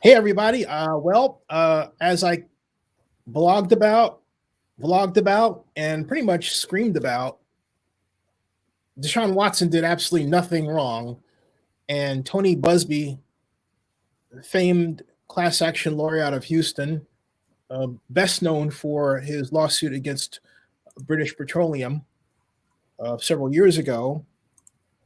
Hey everybody. As I blogged about, and pretty much screamed about, Deshaun Watson did absolutely nothing wrong, and Tony Buzbee, famed class action lawyer out of Houston, best known for his lawsuit against British Petroleum several years ago,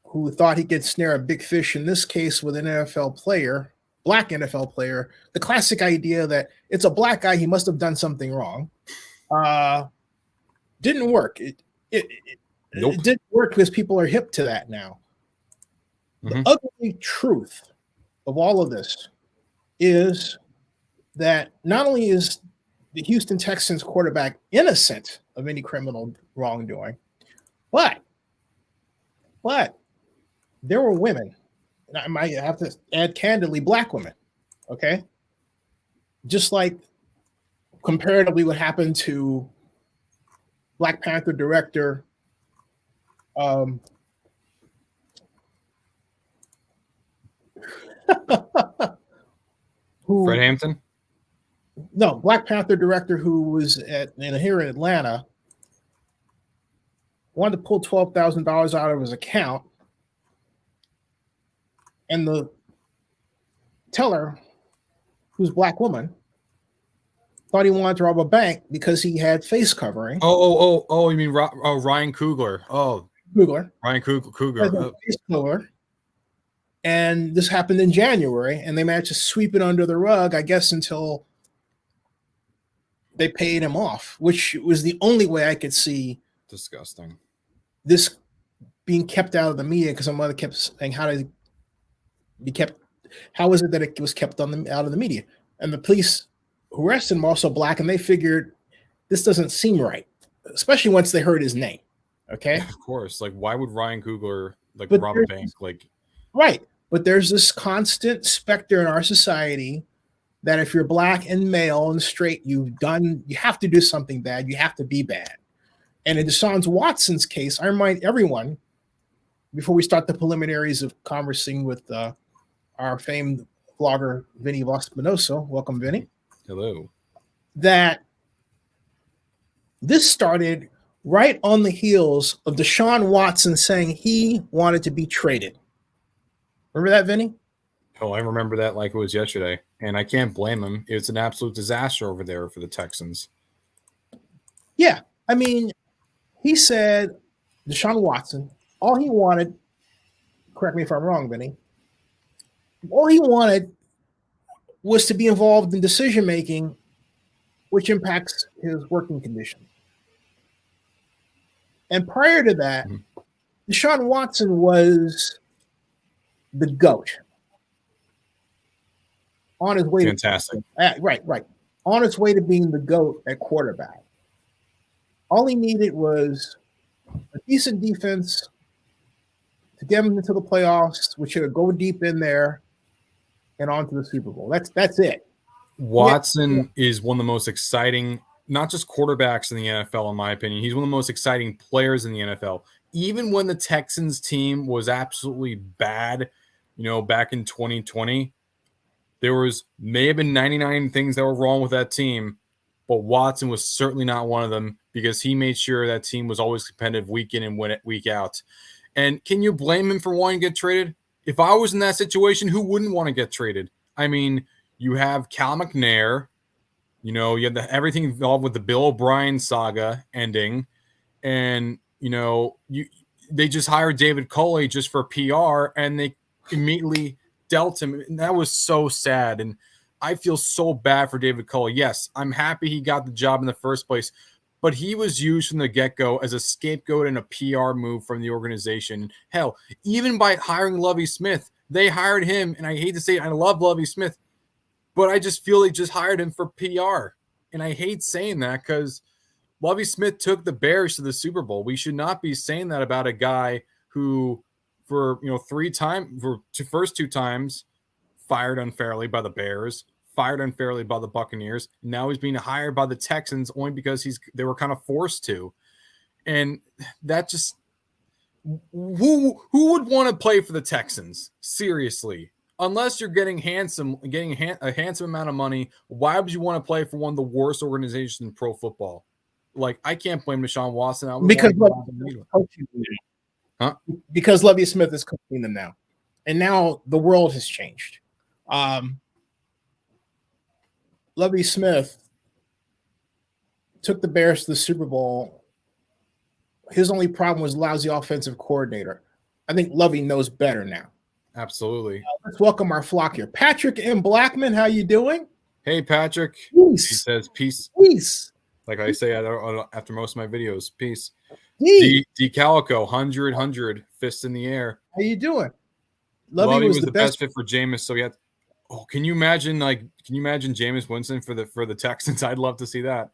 who thought he could snare a big fish in this case with an NFL player, black NFL player. The classic idea that it's a black guy, he must have done something wrong. Didn't work. Nope. It didn't work because people are hip to that now. The ugly truth of all of this is that not only is the Houston Texans quarterback innocent of any criminal wrongdoing, but there were women, and I might have to add candidly, black women, okay? Just like comparatively what happened to Black Panther director Fred Hampton? No, Black Panther director who was here in Atlanta wanted to pull $12,000 out of his account, and the teller, who's a black woman, thought he wanted to rob a bank because he had face covering. Oh! You mean Ryan Coogler? Ryan Coogler. And this happened in January, and they managed to sweep it under the rug, I guess, until they paid him off, which was the only way I could see disgusting this being kept out of the media, because my mother kept saying, how is it that it was kept out of the media? And the police who arrested him also black, and they figured this doesn't seem right, especially once they heard his name. Okay, yeah, of course. Like, why would Ryan Coogler rob a bank? Right, but there's this constant specter in our society that if you're black and male and straight, you have to do something bad. You have to be bad. And in Deshaun Watson's case, I remind everyone, before we start the preliminaries of conversing with our famed blogger, Vinny Vospinoso, welcome, Vinny. Hello. That this started right on the heels of Deshaun Watson saying he wanted to be traded. Remember that, Vinny? Oh, I remember that like it was yesterday, and I can't blame him. It's an absolute disaster over there for the Texans. Yeah, I mean, he said, Deshaun Watson, all he wanted, correct me if I'm wrong, Vinny, all he wanted was to be involved in decision-making, which impacts his working conditions. And prior to that, Deshaun Watson was the GOAT. On his way Fantastic. Right. On its way to being the GOAT at quarterback. All he needed was a decent defense to get him into the playoffs, which should go deep in there and on to the Super Bowl. That's it. Watson is one of the most exciting, not just quarterbacks in the NFL, in my opinion. He's one of the most exciting players in the NFL. Even when the Texans team was absolutely bad, back in 2020, there may have been 99 things that were wrong with that team, but Watson was certainly not one of them, because he made sure that team was always competitive week in and week out. And can you blame him for wanting to get traded? If I was in that situation, who wouldn't want to get traded? I mean, you have Cal McNair, you have everything involved with the Bill O'Brien saga ending, and they just hired David Culley just for PR, and they immediately dealt him, and that was so sad. And I feel so bad for David Culley. Yes, I'm happy he got the job in the first place, but he was used from the get-go as a scapegoat and a PR move from the organization. Hell, even by hiring Lovie Smith, they hired him, and I hate to say it, I love Lovie Smith, but I just feel they just hired him for PR. And I hate saying that, because Lovie Smith took the Bears to the Super Bowl. We should not be saying that about a guy who, for first two times, fired unfairly by the Bears, fired unfairly by the Buccaneers. Now he's being hired by the Texans only because they were kind of forced to. And that just, who would want to play for the Texans? Seriously. unless you're getting a handsome amount of money, why would you want to play for one of the worst organizations in pro football? Like, I can't blame Deshaun Watson. Because Lovie Smith is coaching them now, and now the world has changed. Lovie Smith took the Bears to the Super Bowl. His only problem was lousy offensive coordinator. I think Lovie knows better now. Absolutely. Let's welcome our flock here. Patrick M. Blackman, how you doing? Hey, Patrick. Peace. He says peace. Peace. Like I say after most of my videos, peace. D Calico, 100, fist in the air. How you doing? Lovie was the best fit for Jameis. So can you imagine Jameis Winston for the Texans? I'd love to see that.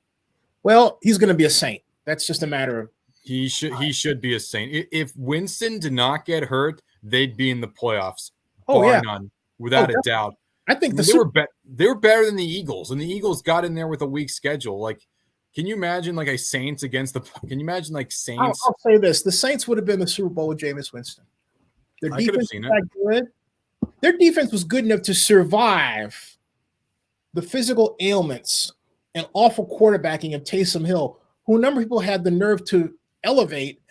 Well, he's going to be a saint. That's just a matter of he should be a saint. If Winston did not get hurt, they'd be in the playoffs. None, without a doubt. I think they were better than the Eagles, and the Eagles got in there with a weak schedule. Like, can you imagine like a Saints against the? Can you imagine like Saints? I'll say this: the Saints would have been the Super Bowl with Jameis Winston. Their defense was that good. Their defense was good enough to survive the physical ailments and awful quarterbacking of Taysom Hill, who a number of people had the nerve to elevate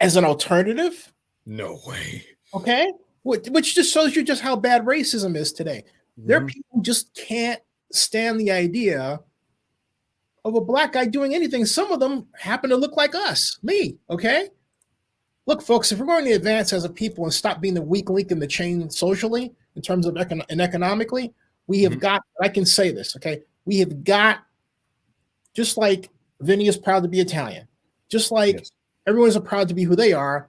as an alternative. No way. Okay, which just shows you just how bad racism is today. There are people who just can't stand the idea of a black guy doing anything. Some of them happen to look like us, me. Okay. Look, folks, if we're going to advance as a people and stop being the weak link in the chain socially, in terms of and economically, we have got, I can say this, okay? We have got, just like Vinny is proud to be Italian, just like everyone is proud to be who they are,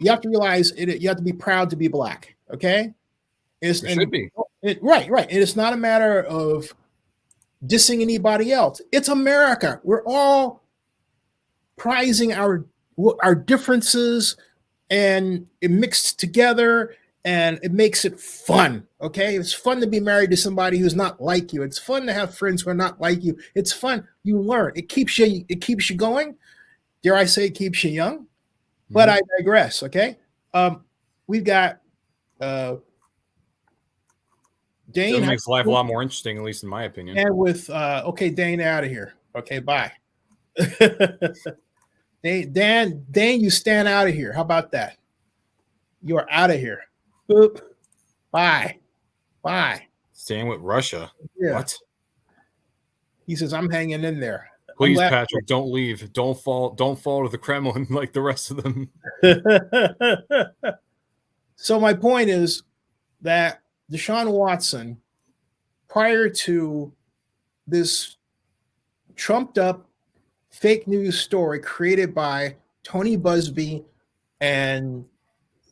you have to realize you have to be proud to be black, okay? Should be. Right. And it's not a matter of dissing anybody else. It's America. We're all prizing our differences, and it mixed together, and it makes it fun. Okay, it's fun to be married to somebody who's not like you. It's fun to have friends who are not like you. It's fun. You learn. It keeps you going. Dare I say, it keeps you young? But I digress. Okay, we've got Dane. It makes life a lot more interesting, at least in my opinion. And with Dane, out of here. Okay, bye. Dan, you stand out of here. How about that? You are out of here. Boop. Bye. Staying with Russia. Yeah. What? He says, I'm hanging in there. Please, Patrick, don't leave. Don't fall to the Kremlin like the rest of them. So my point is that Deshaun Watson, prior to this trumped up fake news story created by Tony Buzbee and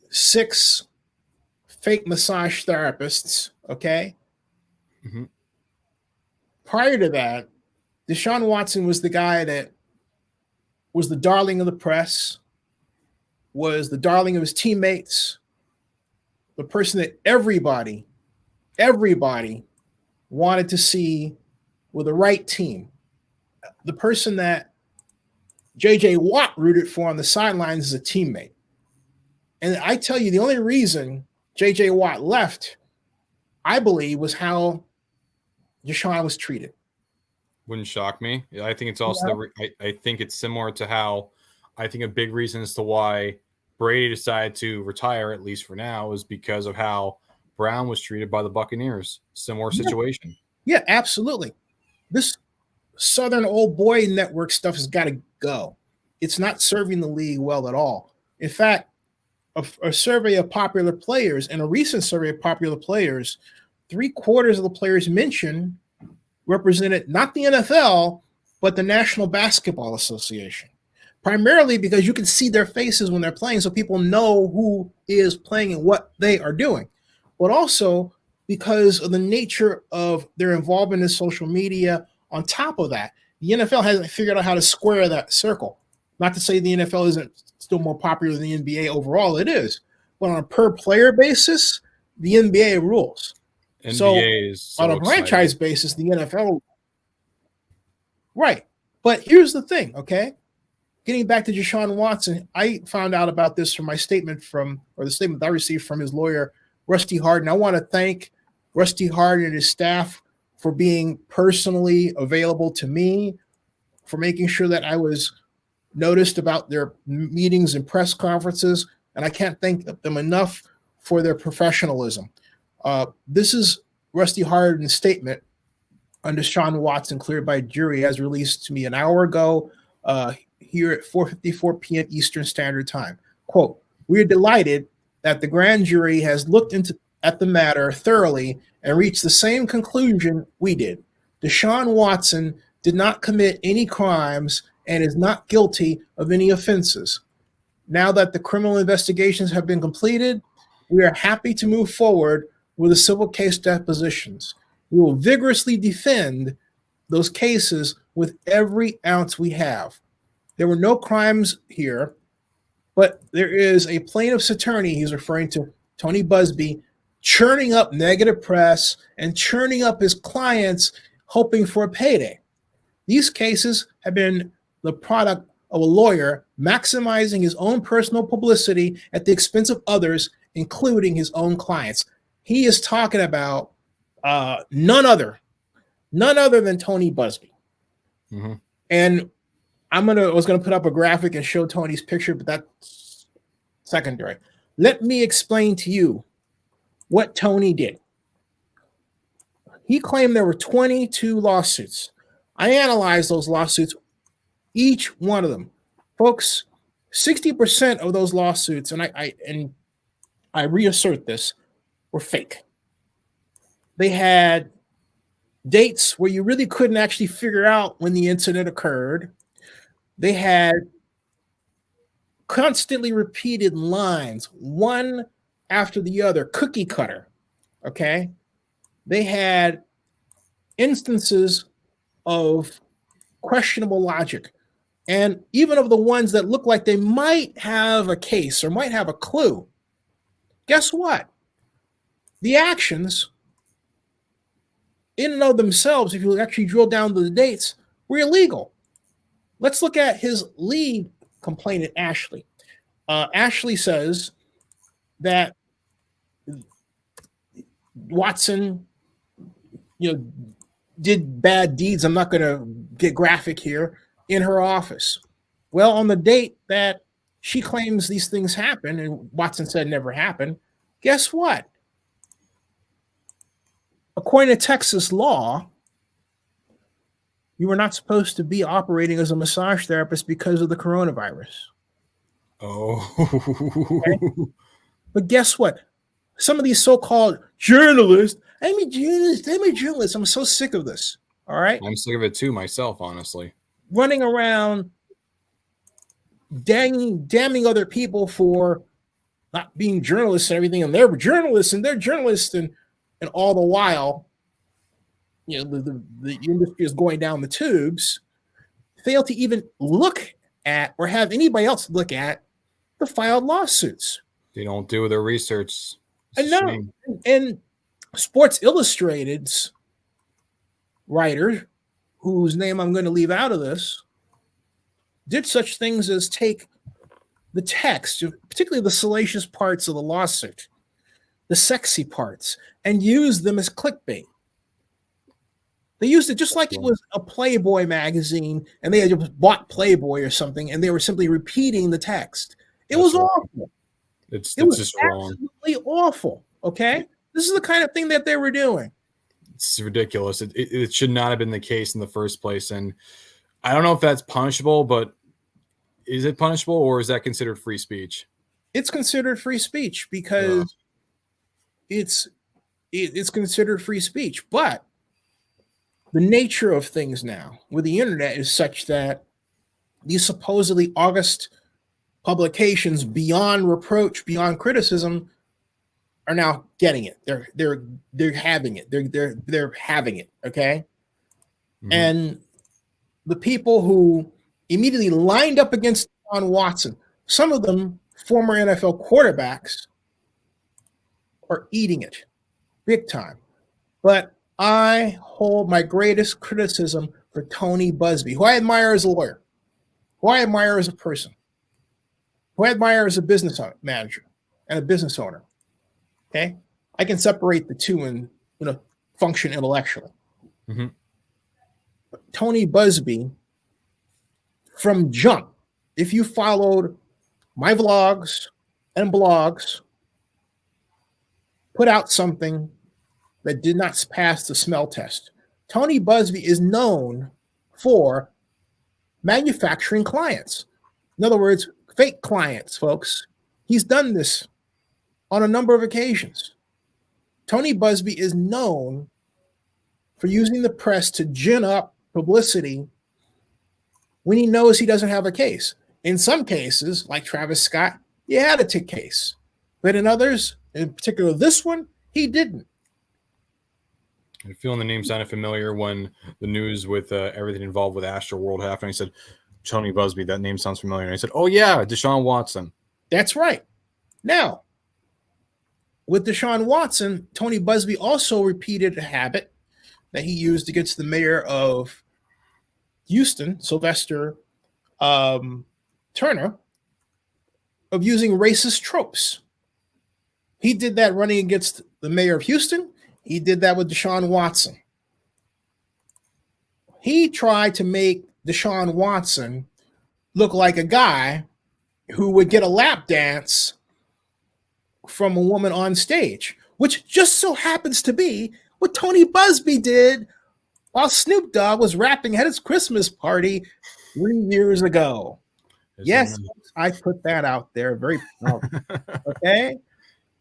6 fake massage therapists, okay? Prior to that, Deshaun Watson was the guy that was the darling of the press, was the darling of his teammates, the person that everybody wanted to see with the right team, the person that J.J. Watt rooted for on the sidelines as a teammate. And I tell you, the only reason J.J. Watt left, I believe, was how Deshaun was treated. Wouldn't shock me. I think it's also I think it's similar to how I think a big reason as to why Brady decided to retire, at least for now, is because of how Brown was treated by the Buccaneers. Similar situation. Yeah, absolutely. This Southern old boy network stuff has got to go. It's not serving the league well at all. In fact, a survey of popular players, and a recent survey of popular players, 3/4 of the players mentioned represented not the NFL, but the National Basketball Association. Primarily because you can see their faces when they're playing, so people know who is playing and what they are doing. But also because of the nature of their involvement in social media. On top of that, the NFL hasn't figured out how to square that circle. Not to say the NFL isn't still more popular than the NBA overall, it is. But on a per player basis, the NBA rules. NBA is so on a franchise basis, the NFL. Right. But here's the thing, okay? Getting back to Deshaun Watson, I found out about this from my statement the statement that I received from his lawyer, Rusty Hardin. I want to thank Rusty Hardin and his staff for being personally available to me, for making sure that I was noticed about their meetings and press conferences, and I can't thank them enough for their professionalism. This is Rusty Hardin's statement on Deshaun Watson cleared by jury, as released to me an hour ago here at 4:54 p.m. Eastern Standard Time. Quote, "We are delighted that the grand jury has looked at the matter thoroughly and reached the same conclusion we did. Deshaun Watson did not commit any crimes and is not guilty of any offenses. Now that the criminal investigations have been completed, we are happy to move forward with the civil case depositions. We will vigorously defend those cases with every ounce we have. There were no crimes here, but there is a plaintiff's attorney," he's referring to Tony Buzbee, "churning up negative press and churning up his clients, hoping for a payday. These cases have been the product of a lawyer maximizing his own personal publicity at the expense of others, including his own clients." He is talking about none other than Tony Buzbee. Mm-hmm. And I was gonna put up a graphic and show Tony's picture, but that's secondary. Let me explain to you what Tony did. He claimed there were 22 lawsuits. I analyzed those lawsuits, each one of them. Folks, 60% of those lawsuits, and I reassert this, were fake. They had dates where you really couldn't actually figure out when the incident occurred. They had constantly repeated lines, one after the other, cookie cutter, okay? They had instances of questionable logic. And even of the ones that look like they might have a case or might have a clue, guess what? The actions in and of themselves, if you actually drill down to the dates, were illegal. Let's look at his lead complainant, Ashley. Ashley says that Watson, did bad deeds. I'm not going to get graphic here, in her office. Well, on the date that she claims these things happen, and Watson said never happened, guess what? According to Texas law, you were not supposed to be operating as a massage therapist because of the coronavirus. Oh. Okay? But guess what? Some of these so-called journalists, I'm a journalist. I'm so sick of this. All right. I'm sick of it too, myself, honestly. Running around damning other people for not being journalists and everything, and they're journalists and all the while, the industry is going down the tubes. Fail to even look at or have anybody else look at the filed lawsuits. They don't do their research. And Sports Illustrated's writer, whose name I'm going to leave out of this, did such things as take the text, particularly the salacious parts of the lawsuit, the sexy parts, and use them as clickbait. They used it just like it was a Playboy magazine, and they had just bought Playboy or something, and they were simply repeating the text. It was awful. It's just absolutely awful. Okay, this is the kind of thing that they were doing. It's ridiculous. It should not have been the case in the first place, and I don't know if that's punishable, but is it punishable, or is that considered free speech? It's considered free speech because it's considered free speech, but the nature of things now with the internet is such that these supposedly august publications, beyond reproach, beyond criticism, are now getting it. They're having it. They're having it. Okay. Mm-hmm. And the people who immediately lined up against Deshaun Watson, some of them former NFL quarterbacks, are eating it big time. But I hold my greatest criticism for Tony Buzbee, who I admire as a lawyer, who I admire as a person, who I admire as a business manager and a business owner. Okay. I can separate the two and function intellectually. Mm-hmm. Tony Buzbee, from jump, if you followed my vlogs and blogs, put out something that did not pass the smell test. Tony Buzbee is known for manufacturing clients. In other words, fake clients, folks. He's done this on a number of occasions. Tony Buzbee is known for using the press to gin up publicity when he knows he doesn't have a case. In some cases, like Travis Scott, he had a case. But in others, in particular this one, he didn't. I feel the name sounded familiar when the news with everything involved with Astroworld happened. I said, Tony Buzbee, that name sounds familiar. And I said, oh, yeah, Deshaun Watson. That's right. Now, with Deshaun Watson, Tony Buzbee also repeated a habit that he used against the mayor of Houston, Sylvester Turner, of using racist tropes. He did that running against the mayor of Houston. He did that with Deshaun Watson. He tried to make Deshaun Watson look like a guy who would get a lap dance from a woman on stage, which just so happens to be what Tony Buzbee did while Snoop Dogg was rapping at his Christmas party 3 years ago. Yes, I put that out there very proudly. Okay?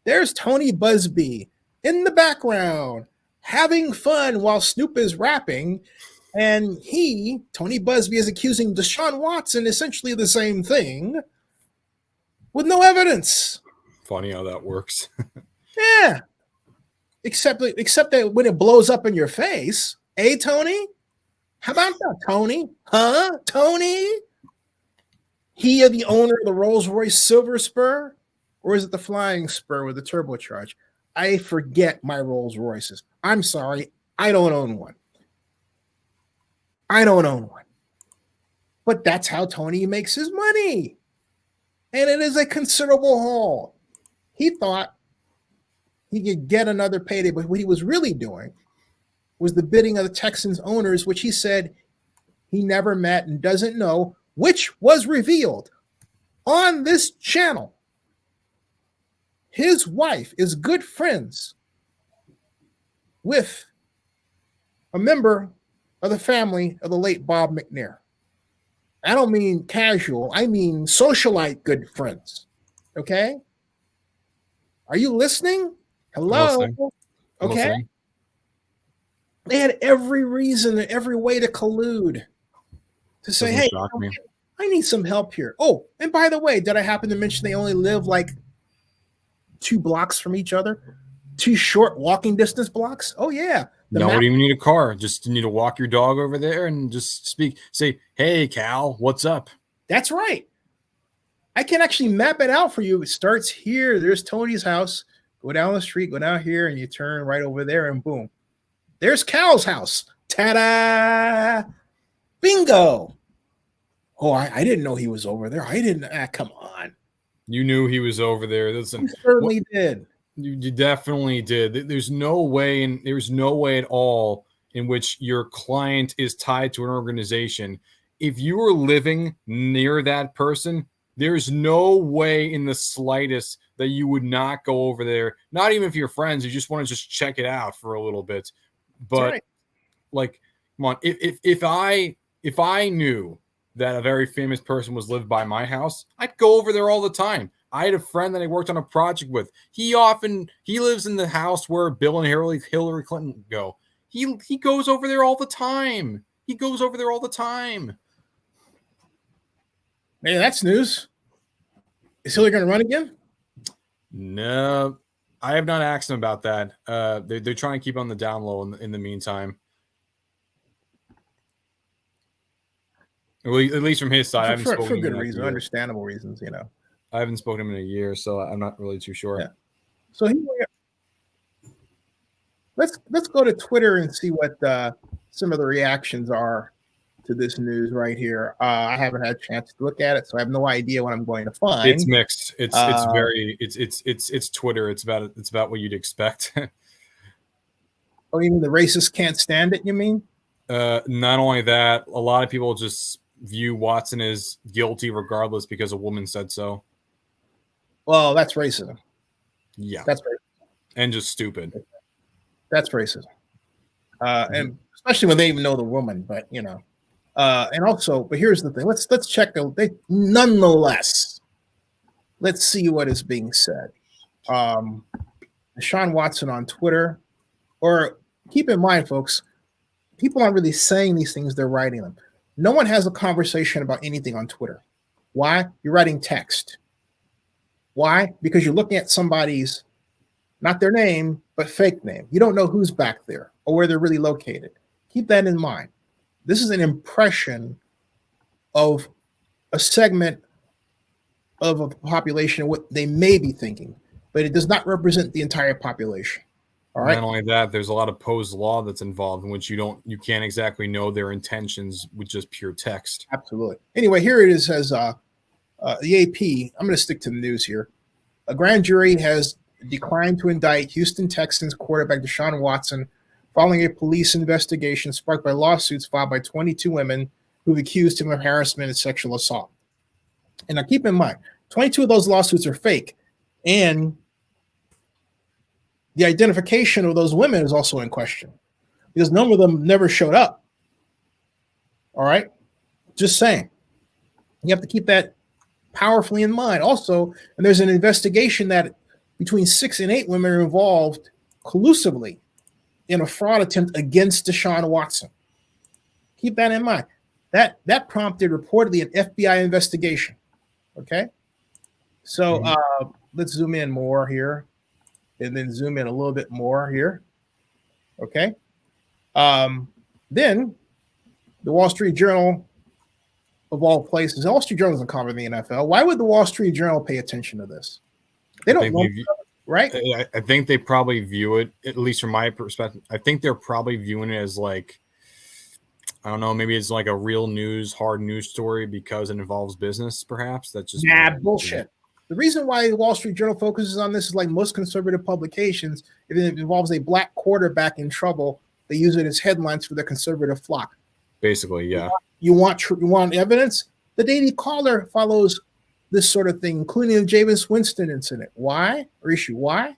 There's Tony Buzbee in the background having fun while Snoop is rapping, and Tony Buzbee, is accusing Deshaun Watson essentially of the same thing with no evidence. Funny how that works. Yeah. Except that when it blows up in your face, hey, Tony? How about that, Tony? Huh, Tony? He the owner of the Rolls-Royce Silver Spur? Or is it the Flying Spur with the turbocharge? I forget my Rolls-Royces. I'm sorry. I don't own one. But that's how Tony makes his money. And it is a considerable haul. He thought he could get another payday, but what he was really doing was the bidding of the Texans owners, which he said he never met and doesn't know, which was revealed on this channel. His wife is good friends with a member of the family of the late Bob McNair. I don't mean casual. I mean socialite good friends. Okay? Are you listening? Hello? Okay? Listening. They had every reason and every way to collude to say, hey, I need some help here. Oh, and by the way, did I happen to mention they only live like 2 blocks from each other? 2 short walking distance blocks? Oh, yeah. You don't even need a car. Just need to walk your dog over there and just say, hey, Cal, what's up? That's right. I can actually map it out for you. It starts here. There's Tony's house. Go down the street, go down here, and you turn right over there, and boom. There's Cal's house. Ta-da! Bingo. Oh, I didn't know he was over there. I didn't. Come on. You knew he was over there. Listen, you certainly did. You definitely did. There's no way at all in which your client is tied to an organization. If you are living near that person, there's no way in the slightest that you would not go over there. Not even if you're friends, you just want to just check it out for a little bit. But right. Like, come on, if I knew that a very famous person was lived by my house, I'd go over there all the time. I had a friend that I worked on a project with. He lives in the house where Bill and Hillary Clinton go. He goes over there all the time. Hey, that's news. Is Hillary going to run again? No, I have not asked him about that. They're trying to keep on the down low in the meantime. At least from his side, for good reason, understandable reasons, you know. I haven't spoken to him in a year, so I'm not really too sure. Yeah. So let's go to Twitter and see what some of the reactions are to this news right here. I haven't had a chance to look at it, so I have no idea what I'm going to find. It's mixed. It's Twitter. It's about what you'd expect. Oh, you mean the racists can't stand it? You mean? Not only that, a lot of people just view Watson as guilty regardless because a woman said so. Well, that's racism. Yeah, that's racism. And just stupid. That's racism. And especially when they even know the woman, but you know. And also, but here's the thing. Let's check nonetheless. Let's see what is being said. Deshaun Watson on Twitter, or keep in mind, folks, people aren't really saying these things, they're writing them. No one has a conversation about anything on Twitter. Why? You're writing text. Why? Because you're looking at somebody's, not their name, but fake name. You don't know who's back there or where they're really located. Keep that in mind. This is an impression of a segment of a population, what they may be thinking, but it does not represent the entire population. All right. Not only that, there's a lot of posed law that's involved in which you can't exactly know their intentions with just pure text. Absolutely. Anyway, here it is as the AP. I'm going to stick to the news here. A grand jury has declined to indict Houston Texans quarterback Deshaun Watson following a police investigation sparked by lawsuits filed by 22 women who've accused him of harassment and sexual assault. And now keep in mind, 22 of those lawsuits are fake, and the identification of those women is also in question because none of them never showed up. All right? Just saying. You have to keep that powerfully in mind. Also, and there's an investigation that between 6 and 8 women are involved collusively in a fraud attempt against Deshaun Watson. Keep that in mind. That prompted reportedly an FBI investigation. Okay? So let's zoom in more here. And then zoom in a little bit more here. Okay. Then the Wall Street Journal, of all places, the Wall Street Journal doesn't cover the NFL. Why would the Wall Street Journal pay attention to this? They don't know, right? I think they probably view it, at least from my perspective, I think they're probably viewing it as like, I don't know, maybe it's like a real hard news story because it involves business, perhaps. That's just bullshit. The reason why the Wall Street Journal focuses on this is like most conservative publications, if it involves a black quarterback in trouble, they use it as headlines for their conservative flock. Basically, yeah. You want evidence? The Daily Caller follows this sort of thing, including the Jameis Winston incident. Why? Or issue. Why?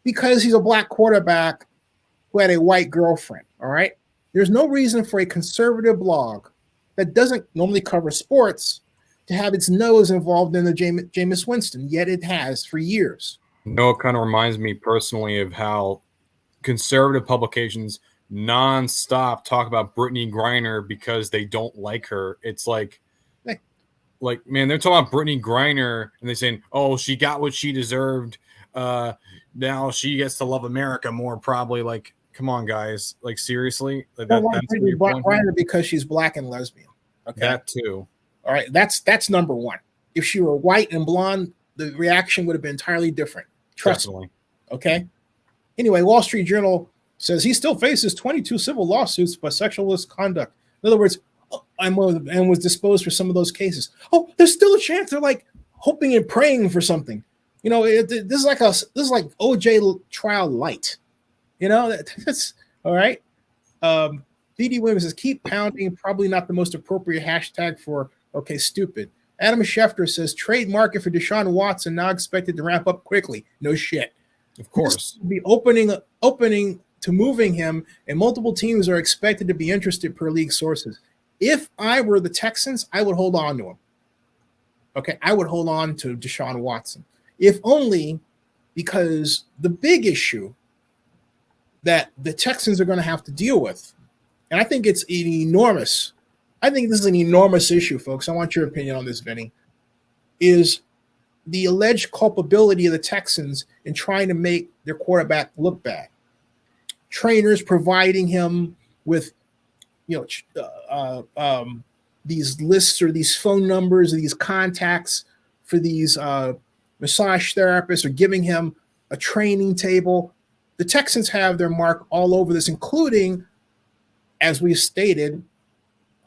Because he's a black quarterback who had a white girlfriend, all right? There's no reason for a conservative blog that doesn't normally cover sports to have its nose involved in the Jameis Winston, yet it has for years. No, it kind of reminds me personally of how conservative publications nonstop talk about Brittany Griner because they don't like her. It's like, man, they're talking about Brittany Griner and they're saying, oh, she got what she deserved. Now she gets to love America more, probably. Like, come on, guys. Like, seriously? Like, that's Brittany Griner because she's black and lesbian. Okay, that too. All right, that's number one. If she were white and blonde, the reaction would have been entirely different. Trust me. Okay. Anyway, Wall Street Journal says he still faces 22 civil lawsuits for sexual misconduct. In other words, and was disposed for some of those cases. Oh, there's still a chance. They're like hoping and praying for something. You know, this is like OJ trial light. You know, that's all right. D.D. Williams says keep pounding. Probably not the most appropriate hashtag for. Okay, stupid. Adam Schefter says trade market for Deshaun Watson now expected to ramp up quickly. No shit. Of course. Be opening to moving him, and multiple teams are expected to be interested per league sources. If I were the Texans, I would hold on to him. Okay, I would hold on to Deshaun Watson. If only because the big issue that the Texans are going to have to deal with, and I think this is an enormous issue, folks. I want your opinion on this, Vinny, is the alleged culpability of the Texans in trying to make their quarterback look bad. Trainers providing him with, these lists or these phone numbers or these contacts for these massage therapists, or giving him a training table. The Texans have their mark all over this, including, as we've stated,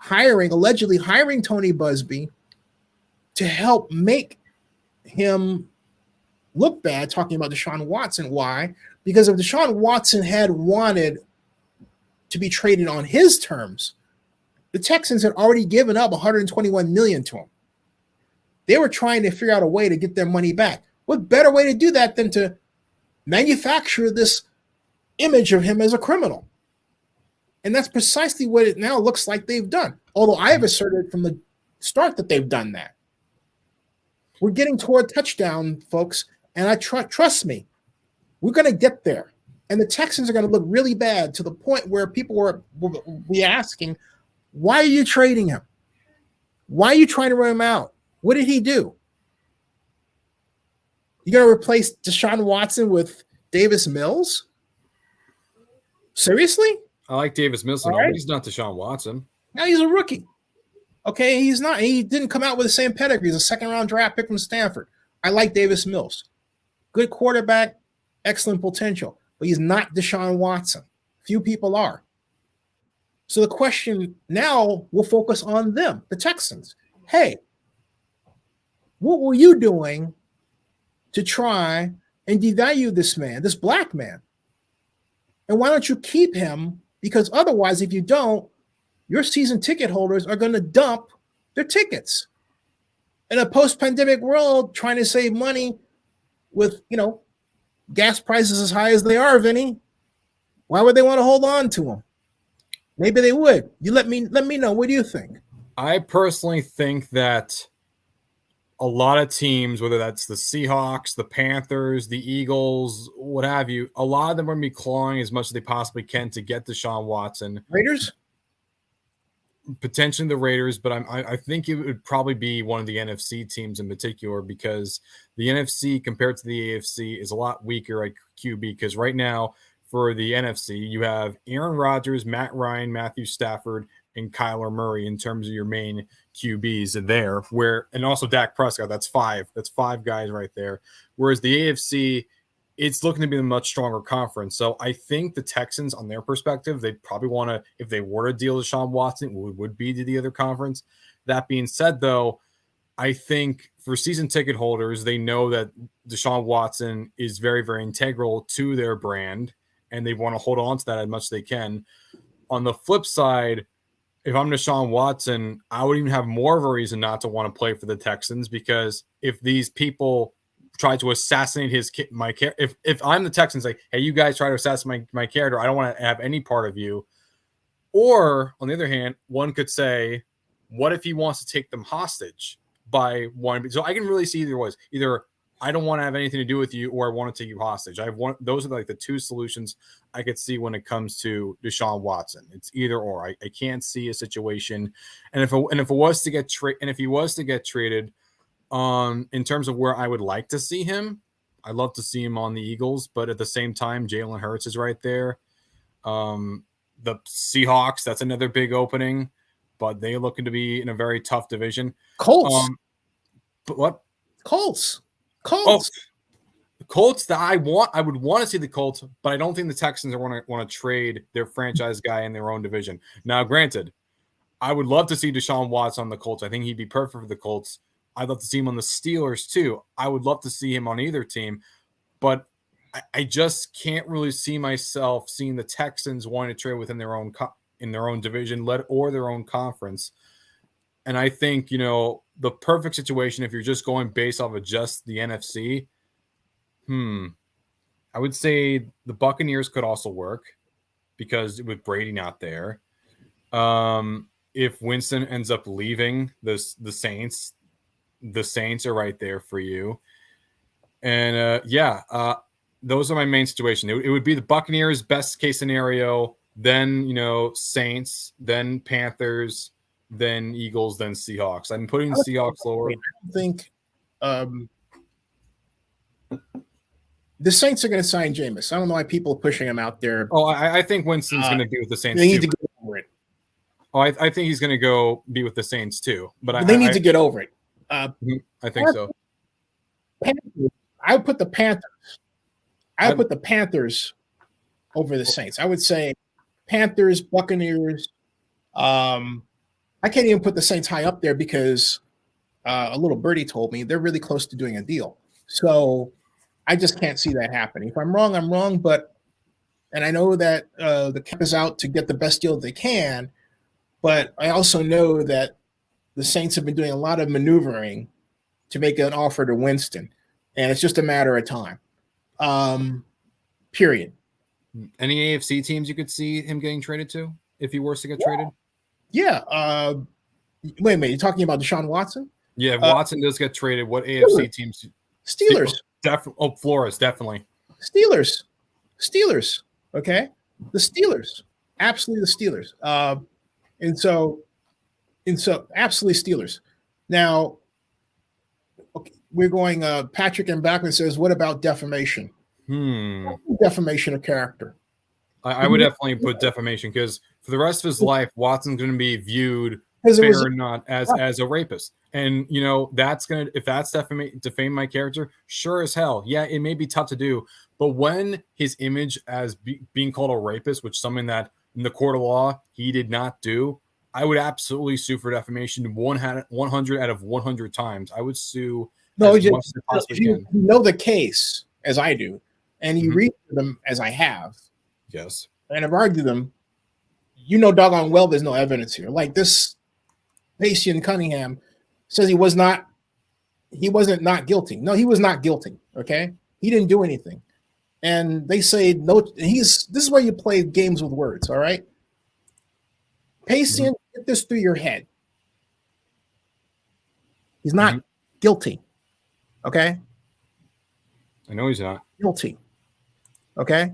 allegedly hiring Tony Buzbee to help make him look bad, talking about Deshaun Watson. Why? Because if Deshaun Watson had wanted to be traded on his terms, the Texans had already given up $121 million to him. They were trying to figure out a way to get their money back. What better way to do that than to manufacture this image of him as a criminal? And that's precisely what it now looks like they've done. Although I have asserted from the start that they've done that. We're getting toward touchdown, folks, and I trust me, we're going to get there. And the Texans are going to look really bad to the point where people will be asking, why are you trading him? Why are you trying to run him out? What did he do? You going to replace Deshaun Watson with Davis Mills? Seriously? I like Davis Mills, but he's not Deshaun Watson. Now he's a rookie. Okay, he's not. He didn't come out with the same pedigree. He's a second-round draft pick from Stanford. I like Davis Mills. Good quarterback, excellent potential, but he's not Deshaun Watson. Few people are. So the question now will focus on them, the Texans. Hey, what were you doing to try and devalue this man, this black man? And why don't you keep him? Because otherwise, if you don't, your season ticket holders are going to dump their tickets. In a post-pandemic world, trying to save money with, gas prices as high as they are, Vinny, why would they want to hold on to him? Maybe they would. You let me know. What do you think? I personally think that a lot of teams, whether that's the Seahawks, the Panthers, the Eagles, what have you, a lot of them are going to be clawing as much as they possibly can to get Deshaun Watson. Raiders? Potentially the Raiders, but I think it would probably be one of the NFC teams in particular, because the NFC compared to the AFC is a lot weaker at QB, because right now for the NFC, you have Aaron Rodgers, Matt Ryan, Matthew Stafford, and Kyler Murray in terms of your main QBs there, and also Dak Prescott. That's five guys right there. Whereas the AFC, it's looking to be a much stronger conference. So I think the Texans, on their perspective, they'd probably want to, if they were to deal with Deshaun Watson, it would be to the other conference. That being said, though, I think for season ticket holders, they know that Deshaun Watson is very, very integral to their brand, and they want to hold on to that as much as they can. On the flip side, if I'm Deshaun Watson, I would even have more of a reason not to want to play for the Texans, because if these people try to assassinate my character, if I'm the Texans, like, hey, you guys try to assassinate my character, I don't want to have any part of you. Or on the other hand, one could say, what if he wants to take them hostage by one? So I can really see either ways. Either I don't want to have anything to do with you, or I want to take you hostage. I have one. Those are like the two solutions I could see when it comes to Deshaun Watson. It's either or. I can't see a situation. And if it was to get if he was to get traded, in terms of where I would like to see him, I'd love to see him on the Eagles, but at the same time, Jalen Hurts is right there. The Seahawks, that's another big opening, but they're looking to be in a very tough division. Colts. But what? Colts. Oh, Colts that I would want to see the Colts, but I don't think the Texans want to trade their franchise guy in their own division. Now, granted, I would love to see Deshaun Watson on the Colts. I think he'd be perfect for the Colts. I'd love to see him on the Steelers too. I would love to see him on either team, but I just can't really see myself seeing the Texans wanting to trade within their own division, or their own conference. And I think, the perfect situation, if you're just going based off of just the NFC, I would say the Buccaneers could also work, because with Brady not there, if Winston ends up leaving the Saints are right there for you. And those are my main situation. It would be the Buccaneers, best case scenario, then Saints, then Panthers, then Eagles, then Seahawks. I'm putting the Seahawks lower. I don't think the Saints are going to sign Jameis. I don't know why people are pushing him out there. Oh, I think Winston's going to be with the Saints. They need to get over it. Oh, I think he's going to go be with the Saints too. But they need to get over it. I think so. I would put the Panthers. I would put the Panthers over the Saints. I would say Panthers, Buccaneers, I can't even put the Saints high up there because a little birdie told me they're really close to doing a deal. So I just can't see that happening. If I'm wrong, I'm wrong. And I know that the cap is out to get the best deal they can, but I also know that the Saints have been doing a lot of maneuvering to make an offer to Winston, and it's just a matter of time. Period. Any AFC teams you could see him getting traded to if he were to get traded? Yeah. Wait a minute. You're talking about Deshaun Watson? Yeah, if Watson does get traded, what AFC teams? Steelers. Flores, definitely. Steelers. Okay. The Steelers. Absolutely the Steelers. And so absolutely Steelers. Now, okay, we're going, Patrick and Backman says, what about defamation? Defamation of character. I would definitely put defamation because for the rest of his life, Watson's going to be viewed fair or not as a rapist. And, you know, that's going to, if that's defame my character, sure as hell. Yeah, it may be tough to do. But when his image as being called a rapist, which is something that in the court of law he did not do, I would absolutely sue for defamation 100 out of 100 times. I would sue as much as I possibly can. You know the case as I do, and you read them as I have. Yes. And I've argued them. You know doggone well there's no evidence here. Like this Patient Cunningham says he wasn't not guilty. No, he was not guilty. Okay. He didn't do anything. And they say no, this is where you play games with words, all right? Patient, get this through your head. He's not guilty. Okay? I know he's not. Guilty. Okay?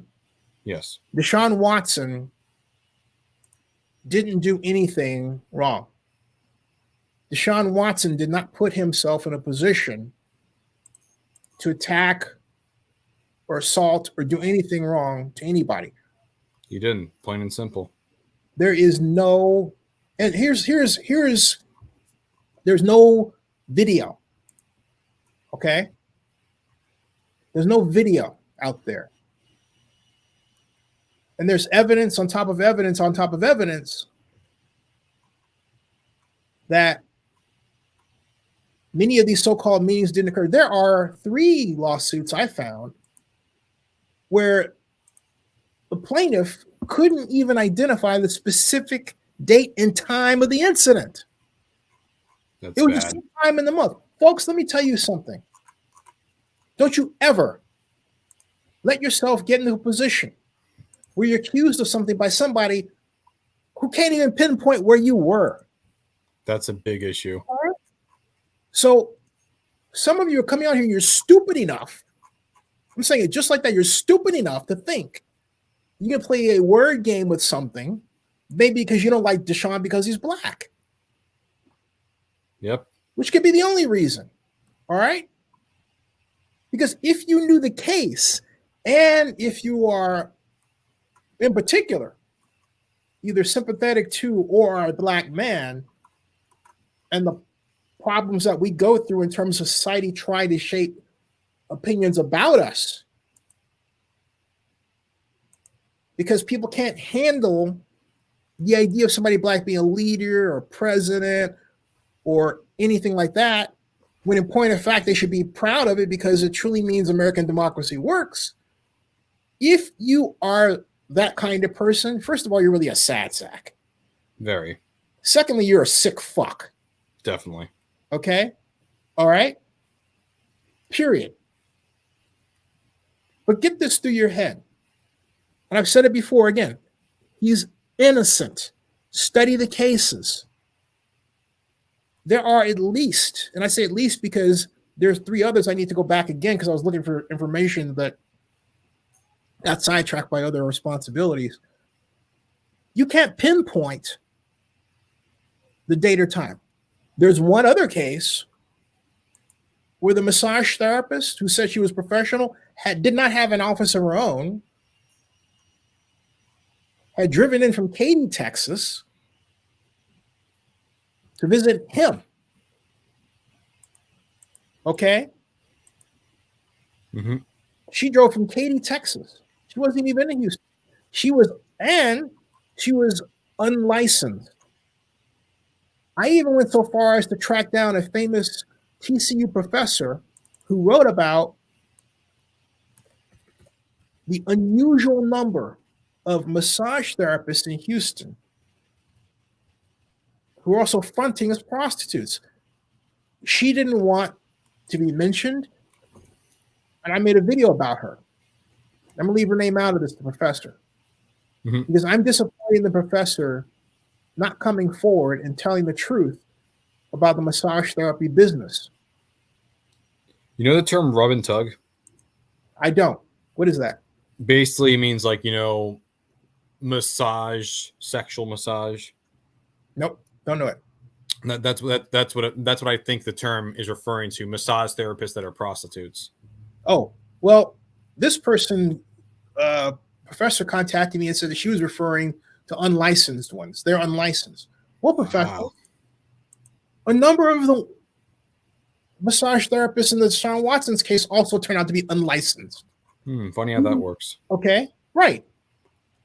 Yes. Deshaun Watson didn't do anything wrong. Deshaun Watson did not put himself in a position to attack or assault or do anything wrong to anybody. He didn't, plain and simple. There is no, and there's no video. Okay? There's no video out there. And there's evidence on top of evidence on top of evidence that many of these so-called meetings didn't occur. There are 3 lawsuits I found where the plaintiff couldn't even identify the specific date and time of the incident. That's it was bad. just time in the month. Folks, let me tell you something. Don't you ever let yourself get into a position where you're accused of something by somebody who can't even pinpoint where you were. That's a big issue. All right? So some of you are coming out here and you're stupid enough. I'm saying it just like that. You're stupid enough to think you can play a word game with something, maybe because you don't like Deshaun because he's black. Yep. Which could be the only reason. All right? Because if you knew the case, and if you are, in particular, either sympathetic to or are a black man, and the problems that we go through in terms of society try to shape opinions about us, because people can't handle the idea of somebody black being a leader or president or anything like that, when in point of fact they should be proud of it because it truly means American democracy works. If you are that kind of person, first of all, you're really a sad sack. Very. Secondly, you're a sick fuck. Definitely. Okay? All right? Period. But get this through your head. And I've said it before again. He's innocent. Study the cases. There are at least, and I say at least because there's 3 others I need to go back again because I was looking for information that got sidetracked by other responsibilities. You can't pinpoint the date or time. There's one other case where the massage therapist who said she was professional did not have an office of her own, had driven in from Katy, Texas to visit him. Okay? Mm-hmm. She drove from Katy, Texas. She wasn't even in Houston. She was unlicensed. I even went so far as to track down a famous TCU professor who wrote about the unusual number of massage therapists in Houston who are also fronting as prostitutes. She didn't want to be mentioned, and I made a video about her. I'm going to leave her name out of this, the professor, because I'm disappointed in the professor not coming forward and telling the truth about the massage therapy business. You know the term rub and tug? I don't. What is that? Basically means like, massage, sexual massage. Nope, don't know it. That's what I think the term is referring to. Massage therapists that are prostitutes. Oh, well, this person, professor, contacted me and said that she was referring to unlicensed ones. They're unlicensed. Well, professor, Wow. A number of the massage therapists in the Deshaun Watson's case also turned out to be unlicensed. Funny how that works. Okay, right.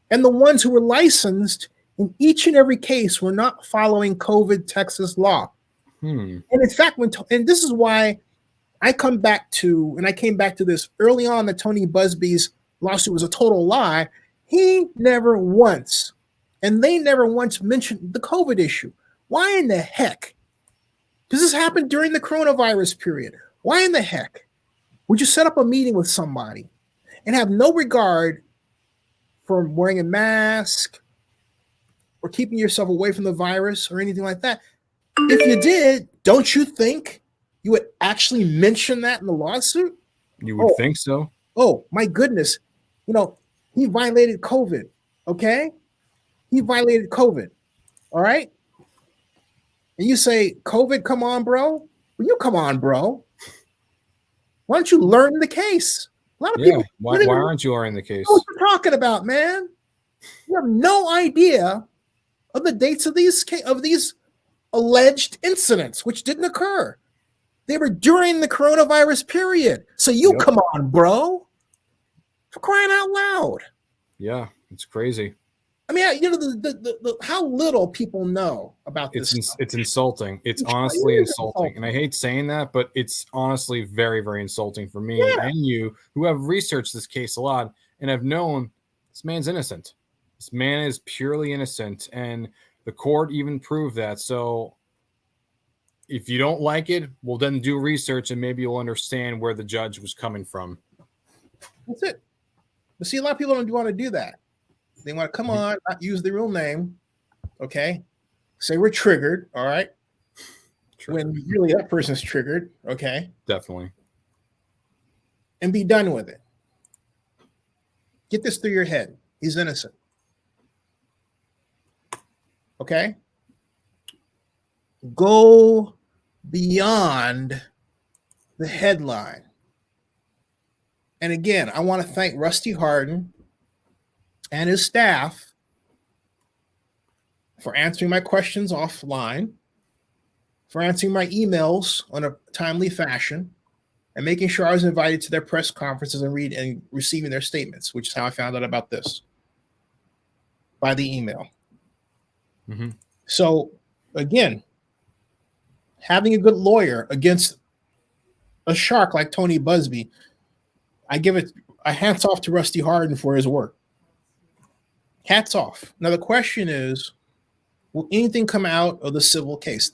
And the ones who were licensed in each and every case were not following COVID Texas law. And in fact, and this is why I came back to this early on, that Tony Buzbee's lawsuit was a total lie. He never once, and they never once mentioned the COVID issue. Why in the heck? Because this happened during the coronavirus period. Why in the heck would you set up a meeting with somebody and have no regard for wearing a mask or keeping yourself away from the virus or anything like that? If you did, don't you think you would actually mention that in the lawsuit? You would think so. Oh, my goodness. He violated COVID, okay? He violated COVID, all right? And you say, COVID, come on, bro? Well, you come on, bro. Why don't you learn the case? A lot of people. Why aren't you learning the case? What you're talking about, man? You have no idea of the dates of these alleged incidents, which didn't occur. They were during the coronavirus period. So you come on, bro. For crying out loud. Yeah, it's crazy. I mean, the how little people know about this. It's insulting. It's honestly insulting. And I hate saying that, but it's honestly very, very insulting for me and you, who have researched this case a lot and have known this man's innocent. This man is purely innocent, and the court even proved that. So if you don't like it, well, then do research and maybe you'll understand where the judge was coming from. That's it. But see, a lot of people don't want to do that. They want to come on, not use their real name, okay? Say we're triggered, all right? When really that person's triggered, okay? Definitely. And be done with it. Get this through your head. He's innocent. Okay? Go beyond the headline. And again, I want to thank Rusty Hardin and his staff for answering my questions offline, for answering my emails on a timely fashion, and making sure I was invited to their press conferences and receiving their statements, which is how I found out about this, by the email. So again, having a good lawyer against a shark like Tony Buzbee, I give it a hats off to Rusty Hardin for his work. Hats off. Now the question is, will anything come out of the civil case?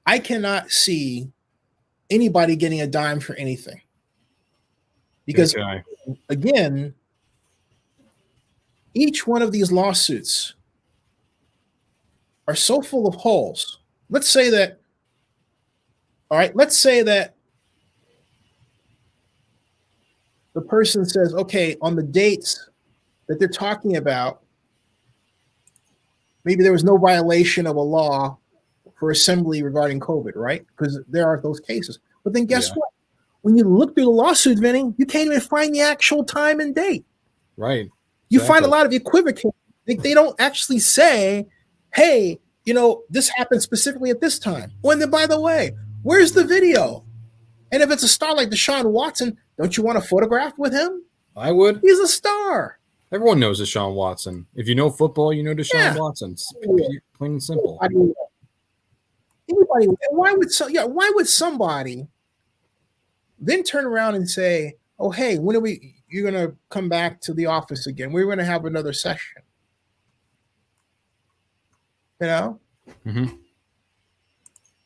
I cannot see anybody getting a dime for anything. Because again, each one of these lawsuits are so full of holes. Let's say that the person says, okay, on the dates that they're talking about, maybe there was no violation of a law for assembly regarding COVID, right? Because there are those cases. But then guess what? When you look through the lawsuit, Vinny, you can't even find the actual time and date. Right. You find a lot of equivocation. They don't actually say, hey, this happened specifically at this time. When then, by the way, where's the video? And if it's a star like Deshaun Watson, don't you want a photograph with him? I would. He's a star. Everyone knows Deshaun Watson. If you know football, you know Deshaun Watson. It's plain and simple. Anybody? Why would somebody then turn around and say, "Oh, hey, when are you're going to come back to the office again? We're going to have another session." You know? Mm-hmm.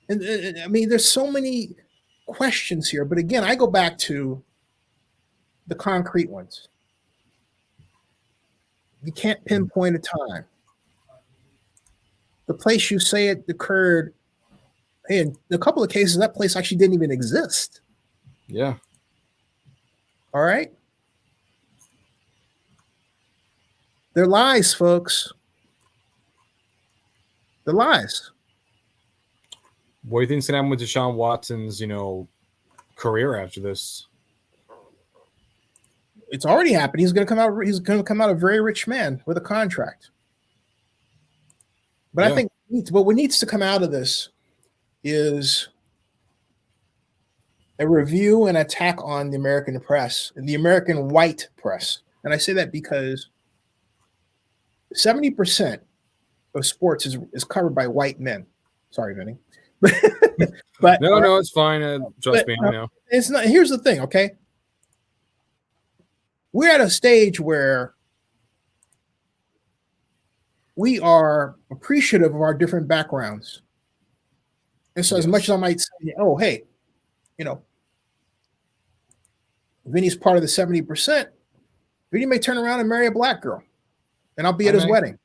And I mean, there's so many questions here, but again, I go back to the concrete ones. You can't pinpoint a time. The place you say it occurred, in a couple of cases, that place actually didn't even exist. Yeah. All right. They're lies, folks. They're lies. What do you think's gonna happen with Deshaun Watson's, career after this? It's already happened. He's going to come out a very rich man with a contract. But yeah. I think what needs to come out of this is a review and attack on the American press, the American white press. And I say that because 70% of sports is covered by white men. Sorry, Vinny. But no, it's fine. Trust me, I know. It's not. Here's the thing, okay? We're at a stage where we are appreciative of our different backgrounds. And so as much as I might say, oh, hey, Vinny's part of the 70%, Vinny may turn around and marry a black girl, and I'll be at his wedding.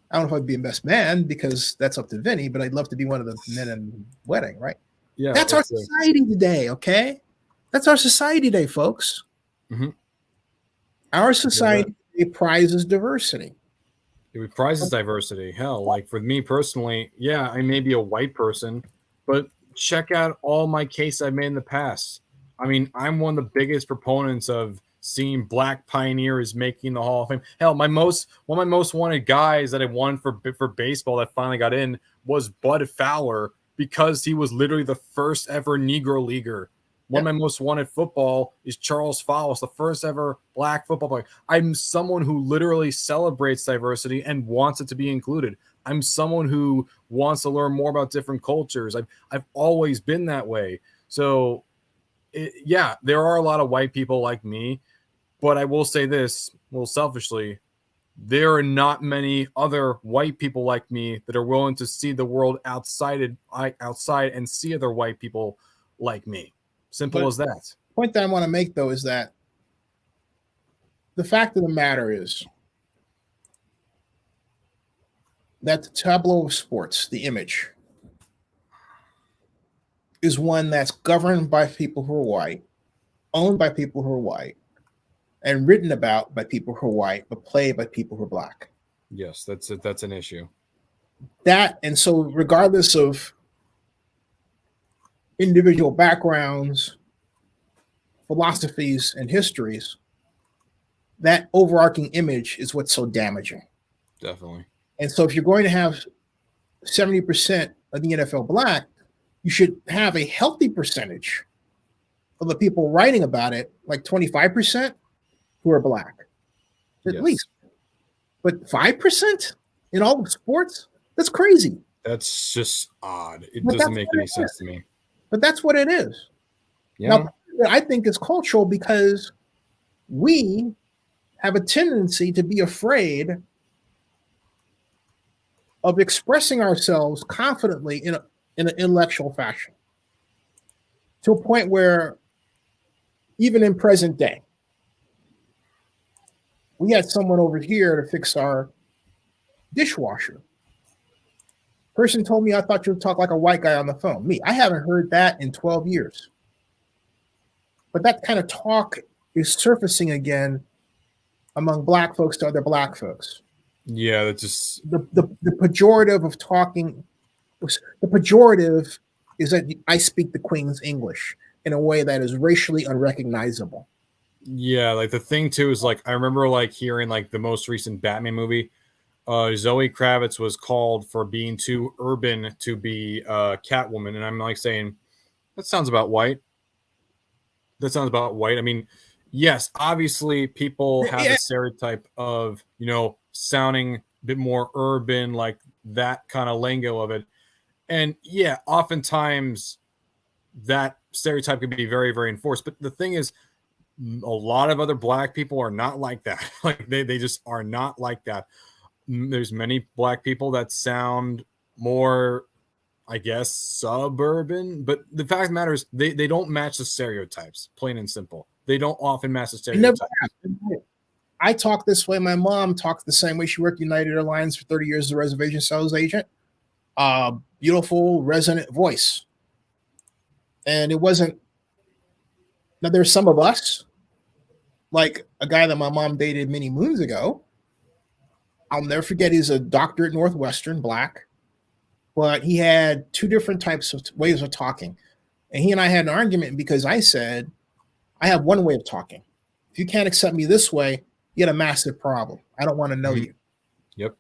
I don't know if I'd be a best man because that's up to Vinny, but I'd love to be one of the men in the wedding, right? Yeah. That's our society today, okay? That's our society today, folks. Mm-hmm. Our society prizes diversity. It prizes diversity. Hell, like for me personally, yeah, I may be a white person, but check out all my cases I've made in the past. I mean, I'm one of the biggest proponents of seeing black pioneers making the Hall of Fame. Hell, one of my most wanted guys that I won for baseball that finally got in was Bud Fowler, because he was literally the first ever Negro leaguer. One of my most wanted football is Charles Fowles, the first ever black football player. I'm someone who literally celebrates diversity and wants it to be included. I'm someone who wants to learn more about different cultures. I've always been that way. So, there are a lot of white people like me, but I will say this, a little selfishly, there are not many other white people like me that are willing to see the world outside and see other white people like me. Simple as that. The point that I want to make, though, is that the fact of the matter is that the tableau of sports, the image, is one that's governed by people who are white, owned by people who are white, and written about by people who are white, but played by people who are black. Yes, that's an issue. And so regardless of individual backgrounds, philosophies, and histories, that overarching image is what's so damaging. Definitely. And so if you're going to have 70% of the NFL black, you should have a healthy percentage of the people writing about it, like 25%, who are black, at least. But 5% in all of sports? That's crazy. That's just odd. It doesn't make any sense to me. But that's what it is. Yeah. Now, I think it's cultural because we have a tendency to be afraid of expressing ourselves confidently in an intellectual fashion, to a point where even in present day, we had someone over here to fix our dishwasher. Person told me, I thought you would talk like a white guy on the phone. Me, I haven't heard that in 12 years. But that kind of talk is surfacing again among black folks to other black folks. Yeah, that's just the pejorative of talking. The pejorative is that I speak the Queen's English in a way that is racially unrecognizable. Yeah, like the thing too is like I remember like hearing like the most recent Batman movie. Zoe Kravitz was called for being too urban to be Catwoman, and I'm like saying that sounds about white. That sounds about white. I mean, yes, obviously people have a stereotype of, sounding a bit more urban, like that kind of lingo of it. And yeah, oftentimes that stereotype can be very, very enforced. But the thing is, a lot of other black people are not like that. Like they just are not like that. There's many black people that sound more, I guess, suburban, but the fact of the matter is they don't match the stereotypes, plain and simple. They don't often match the stereotypes. I talk this way. My mom talked the same way. She worked United Airlines for 30 years as a reservation sales agent. Beautiful, resonant voice. And it wasn't. Now, there's some of us, like a guy that my mom dated many moons ago. I'll never forget, he's a doctor at Northwestern, black, but he had two different types of ways of talking. And he and I had an argument because I said, I have one way of talking. If you can't accept me this way, you got a massive problem. I don't want to know you. Yep.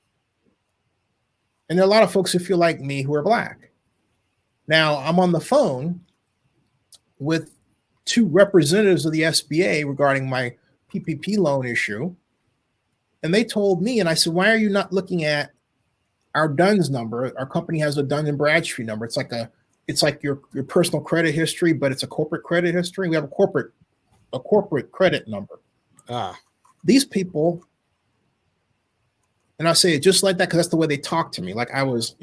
And there are a lot of folks who feel like me who are black. Now, I'm on the phone with two representatives of the SBA regarding my PPP loan issue. And they told me, and I said, why are you not looking at our DUNS number? Our company has a Dun & Bradstreet number. It's like your personal credit history, but it's a corporate credit history. We have a corporate credit number. These people, and I say it just like that because that's the way they talk to me, like I was,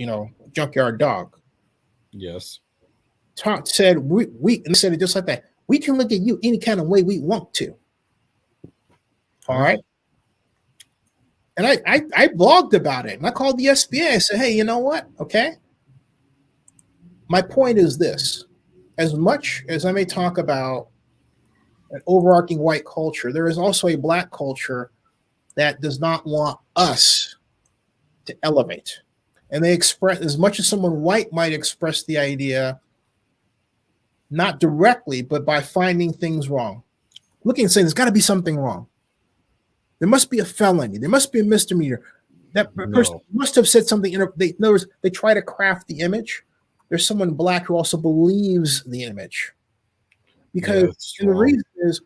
junkyard dog. Yes. Said we and said it just like that. We can look at you any kind of way we want to. All right. And I blogged about it, and I called the SBA. I said, hey, you know what? Okay. My point is this: as much as I may talk about an overarching white culture, there is also a black culture that does not want us to elevate. And they express, as much as someone white might express the idea, not directly, but by finding things wrong, looking and saying, there's got to be something wrong. There must be a felony. There must be a misdemeanor. That person must have said something. In other words, they try to craft the image. There's someone black who also believes the image. Because the reason is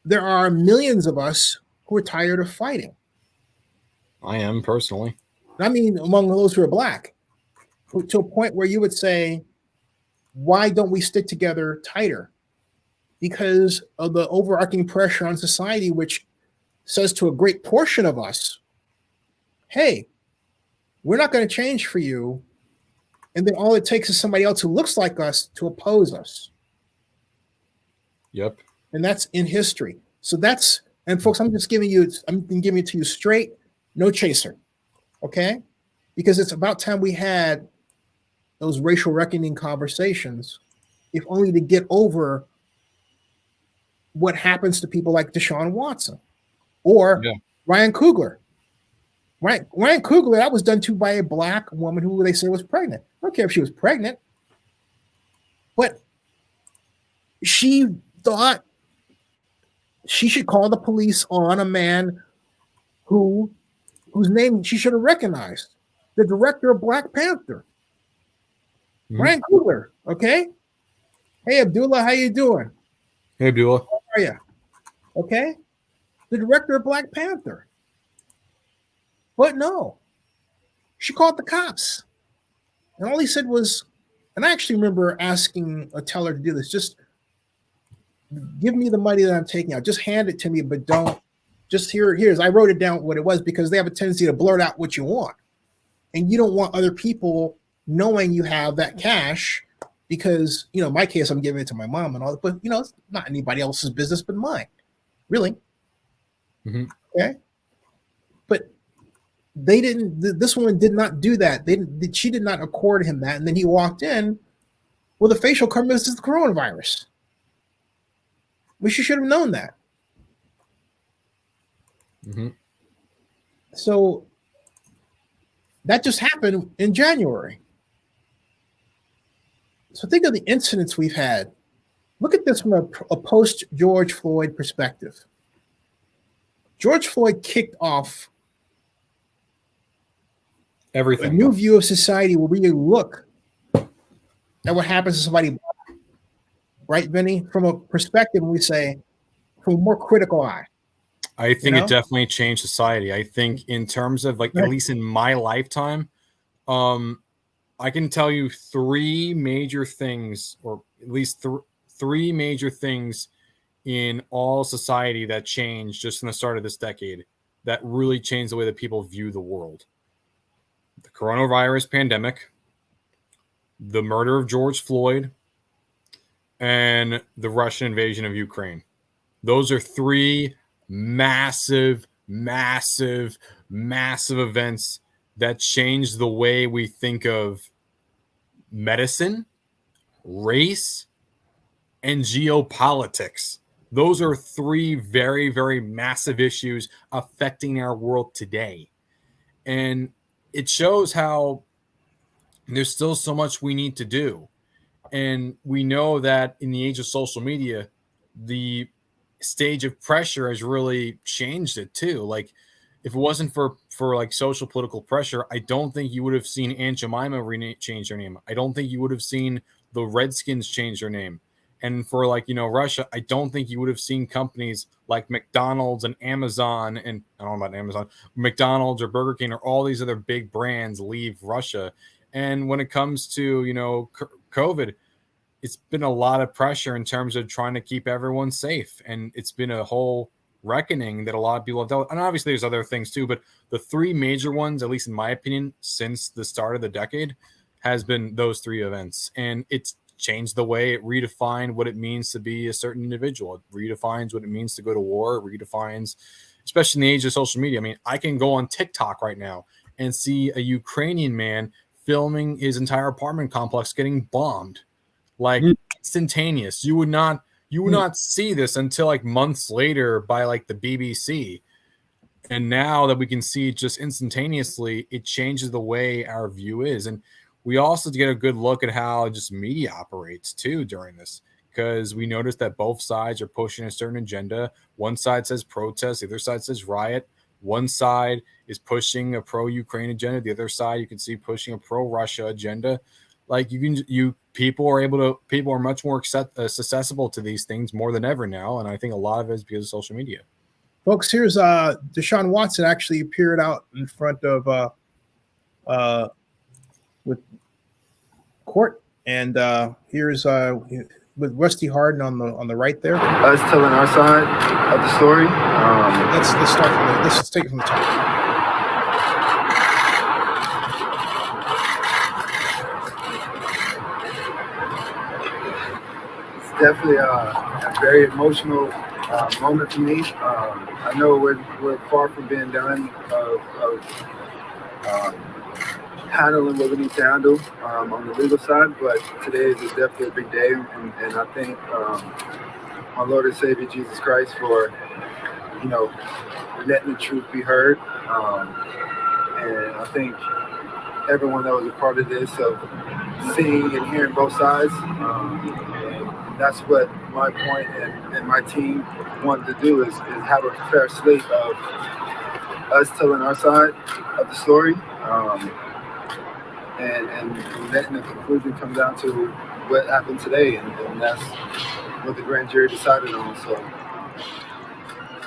there are millions of us who are tired of fighting. I am personally. I mean, among those who are black, to a point where you would say, why don't we stick together tighter? Because of the overarching pressure on society, which says to a great portion of us, hey, we're not going to change for you. And then all it takes is somebody else who looks like us to oppose us. Yep. And that's in history. So that's, and folks, I'm giving it to you straight, no chaser. Okay? Because it's about time we had those racial reckoning conversations, if only to get over what happens to people like Deshaun Watson or Ryan Coogler. Ryan Coogler, that was done to by a black woman who they said was pregnant. I don't care if she was pregnant, but she thought she should call the police on a man whose name she should have recognized, the director of Black Panther, Ryan Coogler. Okay, hey Abdullah, how you doing? Hey Abdullah, how are you? Okay, the director of Black Panther. But no, she called the cops, and all he said was, and I actually remember asking a teller to do this, just give me the money that I'm taking out. Just hand it to me, but don't. Just here's. I wrote it down what it was because they have a tendency to blurt out what you want, and you don't want other people knowing you have that cash because in my case I'm giving it to my mom and all that. But it's not anybody else's business but mine, really. Okay, but they didn't. This woman did not do that. She did not accord him that, and then he walked in with a facial cover. This is the coronavirus. We should have known that. So that just happened in January. So think of the incidents we've had. Look at this from a post-George Floyd perspective. George Floyd kicked off everything. A new view of society where we look at what happens to somebody, right, Vinny? From a perspective, we say, from a more critical eye. I think it definitely changed society. I think in terms of at least in my lifetime, I can tell you three major things, or at least three major things in all society that changed just in the start of this decade that really changed the way that people view the world. The coronavirus pandemic, the murder of George Floyd, and the Russian invasion of Ukraine. Those are three massive, massive, massive events that changed the way we think of medicine, race, and geopolitics. Those are three very, very massive issues affecting our world today. And it shows how there's still so much we need to do. And we know that in the age of social media, the stage of pressure has really changed it too. Like, if it wasn't for like social political pressure, I don't think you would have seen Aunt Jemima change her name. I don't think you would have seen the Redskins change their name. And for Russia, I don't think you would have seen companies like McDonald's and Amazon, and I don't know about Amazon, McDonald's or Burger King or all these other big brands leave Russia. And when it comes to, COVID, it's been a lot of pressure in terms of trying to keep everyone safe. And it's been a whole reckoning that a lot of people have dealt with. And obviously there's other things too, but the three major ones, at least in my opinion, since the start of the decade, has been those three events. And it's changed the way it redefined what it means to be a certain individual. It redefines what it means to go to war. It redefines, especially in the age of social media. I mean, I can go on TikTok right now and see a Ukrainian man filming his entire apartment complex getting bombed, like instantaneous. You would not see this until like months later by like the BBC. And now that we can see just instantaneously, it changes the way our view is. And we also get a good look at how just media operates too during this, because we noticed that both sides are pushing a certain agenda. One side says protest, the other side says riot. One side is pushing a pro-Ukraine agenda. The other side you can see pushing a pro-Russia agenda. Like people are much more accessible to these things more than ever now. And I think a lot of it is because of social media. Folks, here's Deshaun Watson actually appeared out in front of with court, and here's with Rusty Hardin on the right there. Us telling our side of the story. Let's start from let's take it from the top. It's definitely a very emotional moment for me. I know we're far from being done of handling what we need to handle on the legal side, but today is definitely a big day, and I thank my Lord and Savior Jesus Christ for letting the truth be heard, and I think everyone that was a part of this, of seeing and hearing both sides, and that's what my point and my team wanted to do, is have a fair slate of us telling our side of the story, and letting the conclusion come down to what happened today, and that's what the grand jury decided on. So,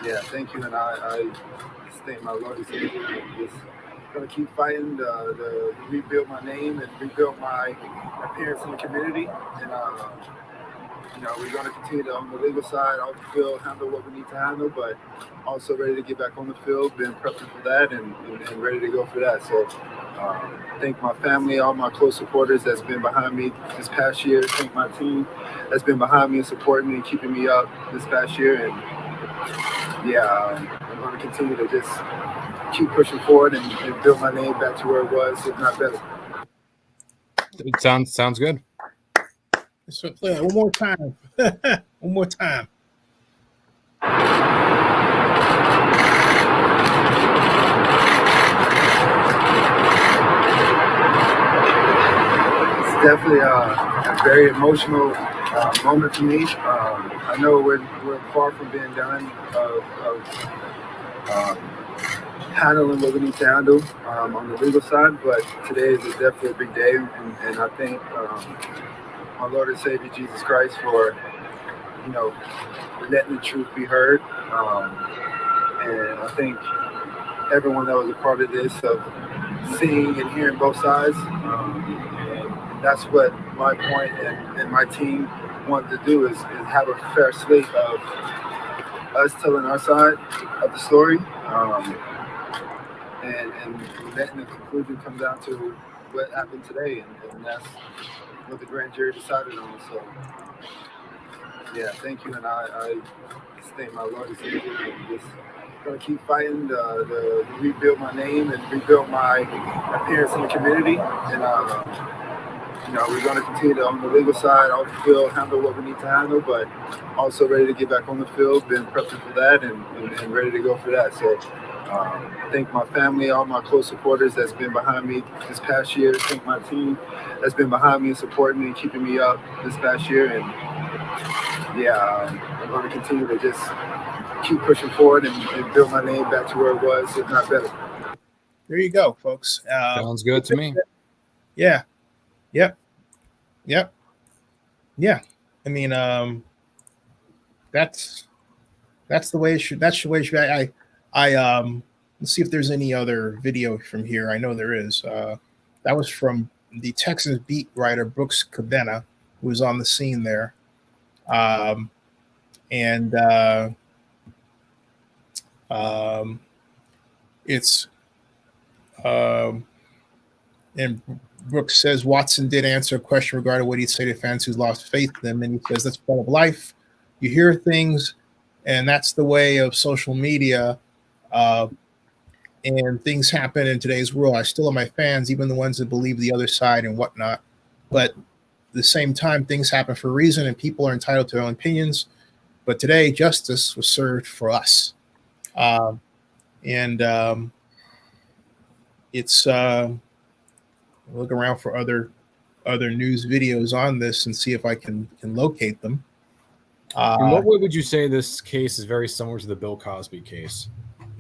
yeah, thank you, and I thank my Lord and Savior. Just gonna keep fighting to rebuild my name and rebuild my appearance in the community, and we're going to continue to, on the legal side, on the field, handle what we need to handle, but also ready to get back on the field, been prepping for that, and ready to go for that. So thank my family, all my close supporters that's been behind me this past year. Thank my team that's been behind me and supporting me and keeping me up this past year. And I'm going to continue to just keep pushing forward and build my name back to where it was, if not better. It sounds good. So play it one more time. One more time. It's definitely a very emotional moment for me. I know we're far from being done of handling what we need to handle on the legal side, but today is definitely a big day, and I think my Lord and Savior Jesus Christ for letting the truth be heard, and I think everyone that was a part of this, of seeing and hearing both sides, that's what my point and my team wanted to do is have a fair slate of us telling our side of the story. And letting the conclusion come down to what happened today, and that's what the grand jury decided on. So, yeah, thank you, and I state my loyalty and just gonna keep fighting to rebuild my name and rebuild my appearance in the community, and we're gonna continue to, on the legal side, off the field, handle what we need to handle, but also ready to get back on the field, been prepping for that, and ready to go for that. So. Thank my family, all my close supporters that's been behind me this past year. Thank my team that's been behind me and supporting me and keeping me up this past year. And I'm going to continue to just keep pushing forward and build my name back to where it was, if not better. There you go, folks. Sounds good to me. Yeah. Yep. Yeah. I mean, that's the way it should. That's the way it should be. Let's see if there's any other video from here. I know there is. That was from the Texans beat writer Brooks Cabana, who was on the scene there. And Brooks says Watson did answer a question regarding what he'd say to fans who's lost faith in them, and he says that's part of life. You hear things, and that's the way of social media. And things happen in today's world. I still love my fans, even the ones that believe the other side and whatnot. But at the same time, things happen for a reason, and people are entitled to their own opinions. But today, justice was served for us. It's look around for other news videos on this and see if I can locate them. In what way would you say this case is very similar to the Bill Cosby case?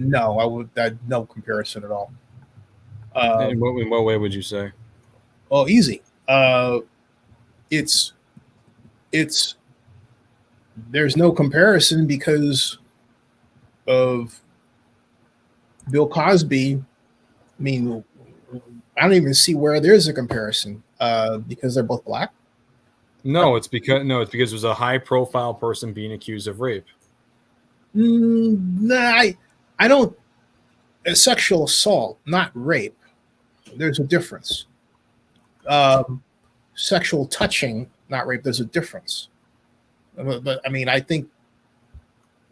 No, no comparison at all. In what way would you say? Oh, easy. It's there's no comparison because of Bill Cosby. I mean, I don't even see where there's a comparison because they're both black. No, it's because there's a high-profile person being accused of rape. Nah, I don't. Sexual assault, not rape. There's a difference. Sexual touching, not rape. There's a difference. But I mean, I think